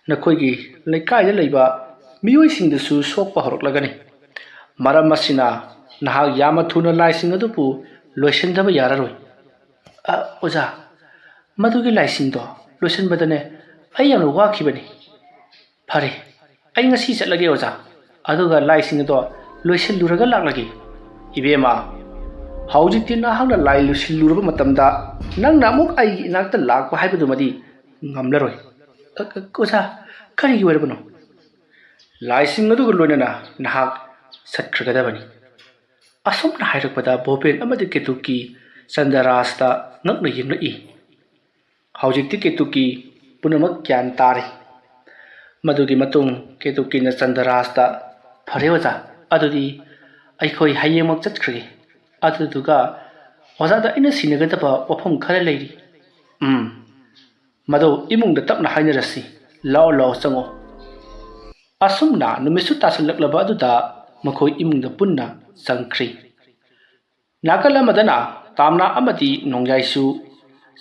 ꯅꯈꯣꯏꯒꯤ ꯂꯩꯀꯥꯏꯗ ꯂꯩꯕ ꯃꯤꯑꯣꯏꯁꯤꯡꯗꯁꯨ ꯁꯣꯛꯄ ꯍꯧꯔꯛꯂꯒꯅꯤ ꯃꯔꯝ ꯑꯁꯤꯅ ꯅꯍꯥꯛ ꯌꯥꯝꯅ ꯊꯨꯅ ꯂꯥꯏꯁꯤꯡ ꯑꯗꯨꯕꯨ ꯂꯣꯏꯁꯤꯟꯗꯕ ꯌꯥꯔꯔꯣꯏ ꯑꯣꯖꯥ ꯃꯗꯨꯒꯤ ꯂꯥꯏꯁꯤꯡꯗꯣ ꯂꯣꯏꯁꯤꯟꯕꯗꯅꯦ ꯑꯩ ꯌꯥꯝꯅ ꯋꯥꯈꯤꯕꯅꯤ ꯐꯔꯦ ꯑꯩ ꯉꯁꯤ ꯆꯠꯂꯒꯦ ꯑꯣꯖꯥ ꯑꯗꯨꯒ ꯂꯥꯏꯁꯤꯡ ꯑꯗꯣ ꯂꯣꯏꯁꯤꯜꯂꯨꯔꯒ ꯂꯥꯛꯂꯒꯦ ꯏꯕꯦꯝꯃ ꯍꯧꯖꯤꯛꯇꯤ ꯅꯍꯥꯛꯅ ꯂꯥꯏ ꯂꯣꯏꯁꯤꯜꯂꯨꯔꯕ ꯃꯇꯝꯗ ꯅꯪꯅ ꯑꯃꯨꯛ ꯑꯩꯒꯤ ꯏꯅꯥꯛꯇ ꯂꯥꯛꯄ ꯍꯥꯏꯕꯗꯨꯃꯗꯤ ꯉꯝꯂꯔꯣꯏ ꯑꯣꯖꯥ ꯀꯔꯤꯒꯤ ꯑꯣꯏꯔꯕꯅꯣ ꯂꯥꯏꯁꯤꯡ ꯑꯗꯨꯒ ꯂꯣꯏꯅꯅ ꯅꯍꯥꯛ ꯆꯠꯈ꯭ꯔꯒꯗꯕꯅꯤ ꯑꯁꯨꯝꯅ ꯍꯥꯏꯔꯛꯄꯗ ꯕꯣꯄꯦꯟ ꯑꯃꯗꯤ ꯀꯦꯇꯨꯀꯤ ꯆꯟꯗꯔꯥꯖꯇ ꯉꯛꯅ ꯌꯦꯡꯂꯛꯏ ꯍꯧꯖꯤꯛꯇꯤ ꯀꯦꯇꯨꯀꯤ ꯄꯨꯝꯅꯃꯛ ꯒ꯭ꯌꯥꯟ ꯇꯥꯔꯦ ꯃꯗꯨꯒꯤ ꯃꯇꯨꯡ ꯀꯦꯇꯨꯀꯤꯅ ꯆꯟꯗꯔꯥꯖꯇ ꯐꯔꯦ ꯑꯣꯖꯥ ꯑꯗꯨꯗꯤ ꯑꯩꯈꯣꯏ ꯍꯌꯦꯡꯃꯛ ꯆꯠꯈ꯭ꯔꯒꯦ ꯑꯗꯨꯗꯨꯒ ꯑꯣꯖꯥꯗ ꯑꯩꯅ ꯁꯤꯟꯅꯒꯗꯕ ꯋꯥꯐꯝ ꯈꯔ ꯂꯩꯔꯤ ꯃꯗꯨ ꯏꯃꯨꯡꯗ ꯇꯞꯅ ꯍꯥꯏꯅꯔꯁꯤ ꯂꯥꯛꯑꯣ ꯂꯥꯛꯑꯣ ꯆꯪꯉꯣ ꯑꯁꯨꯝꯅ ꯅꯨꯃꯤꯠꯁꯨ ꯇꯥꯁꯜꯂꯛꯂꯕ ꯑꯗꯨꯗ ꯃꯈꯣꯏ ꯏꯃꯨꯡꯗ ꯄꯨꯟꯅ ꯆꯪꯈ꯭ꯔꯤ ꯅꯥꯀꯜ ꯑꯃꯗꯅ ꯇꯥꯝꯅꯥ ꯑꯃꯗꯤ ꯅꯣꯡꯌꯥꯏꯁꯨ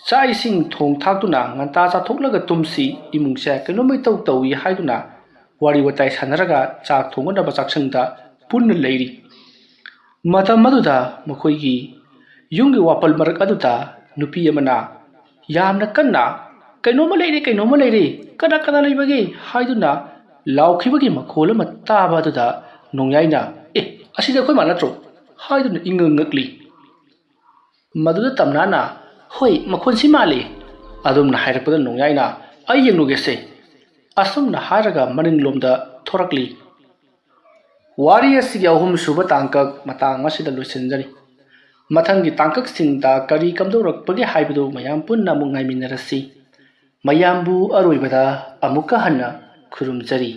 ꯆꯥꯛ ꯏꯁꯤꯡ ꯊꯣꯡ ꯊꯥꯛꯇꯨꯅ ꯉꯟꯇꯥ ꯆꯥꯊꯣꯛꯂꯒ ꯇꯨꯝꯁꯤ ꯏꯃꯨꯡꯁꯦ ꯀꯩꯅꯣꯝꯃ ꯏꯇꯧ ꯇꯧꯏ ꯍꯥꯏꯗꯨꯅ ꯋꯥꯔꯤ ꯋꯥꯇꯥꯏ ꯁꯥꯟꯅꯔꯒ ꯆꯥꯛ ꯊꯣꯡꯒꯗꯕ ꯆꯥꯛꯁꯪꯗ ꯄꯨꯟꯅ ꯂꯩꯔꯤ ꯃꯇꯝ ꯑꯗꯨꯗ ꯃꯈꯣꯏꯒꯤ ꯌꯨꯝꯒꯤ ꯋꯥꯄꯜ ꯃꯔꯛ ꯑꯗꯨꯗ ꯅꯨꯄꯤ ꯑꯃꯅ ꯌꯥꯝꯅ ꯀꯟꯅ ꯀꯩꯅꯣꯝꯃ ꯂꯩꯔꯦ ꯀꯅꯥ ꯀꯅꯥ ꯂꯩꯕꯒꯦ ꯍꯥꯏꯗꯨꯅ ꯂꯥꯎꯈꯤꯕꯒꯤ ꯃꯈꯣꯜ ꯑꯃ ꯇꯥꯕ ꯑꯗꯨꯗ ꯅꯣꯡꯌꯥꯏꯅ ꯑꯁꯤꯗꯤ ꯑꯩꯈꯣꯏ ꯃꯥ ꯅꯠꯇ꯭ꯔꯣ ꯍꯥꯏꯗꯨꯅ ꯏꯉꯛ ꯉꯛꯂꯤ ꯃꯗꯨꯗ ꯇꯝꯅꯥꯅ ꯍꯣꯏ ꯃꯈꯣꯟꯁꯤ ꯃꯥꯜꯂꯤ ꯑꯗꯨꯝꯅ ꯍꯥꯏꯔꯛꯄꯗ ꯅꯣꯡꯌꯥꯏꯅ ꯑꯩ ꯌꯦꯡꯂꯨꯒꯦꯁꯦ ꯑꯁꯨꯝꯅ ꯍꯥꯏꯔꯒ ꯃꯅꯤꯡꯂꯣꯝꯗ ꯊꯣꯔꯛꯂꯤ ꯋꯥꯔꯤ ꯑꯁꯤꯒꯤ ꯑꯍꯨꯝꯁꯨꯕ ꯇꯥꯡꯀꯛ ꯃꯇꯥꯡ ꯑꯁꯤꯗ ꯂꯣꯏꯁꯤꯟꯖꯔꯤ ꯃꯊꯪꯒꯤ ꯇꯥꯡꯀꯛꯁꯤꯡꯗ ꯀꯔꯤ ꯀꯝꯗꯧꯔꯛꯄꯒꯦ ꯍꯥꯏꯕꯗꯨ ꯃꯌꯥꯝ ꯄꯨꯟꯅ ꯑꯃꯨꯛ ꯉꯥꯏꯃꯤꯟꯅꯔꯁꯤ ꯃꯌꯥꯝꯕꯨ ꯑꯔꯣꯏꯕꯗ ꯑꯃꯨꯛꯀ ꯍꯟꯅ ꯈꯨꯔꯨꯝꯖꯔꯤ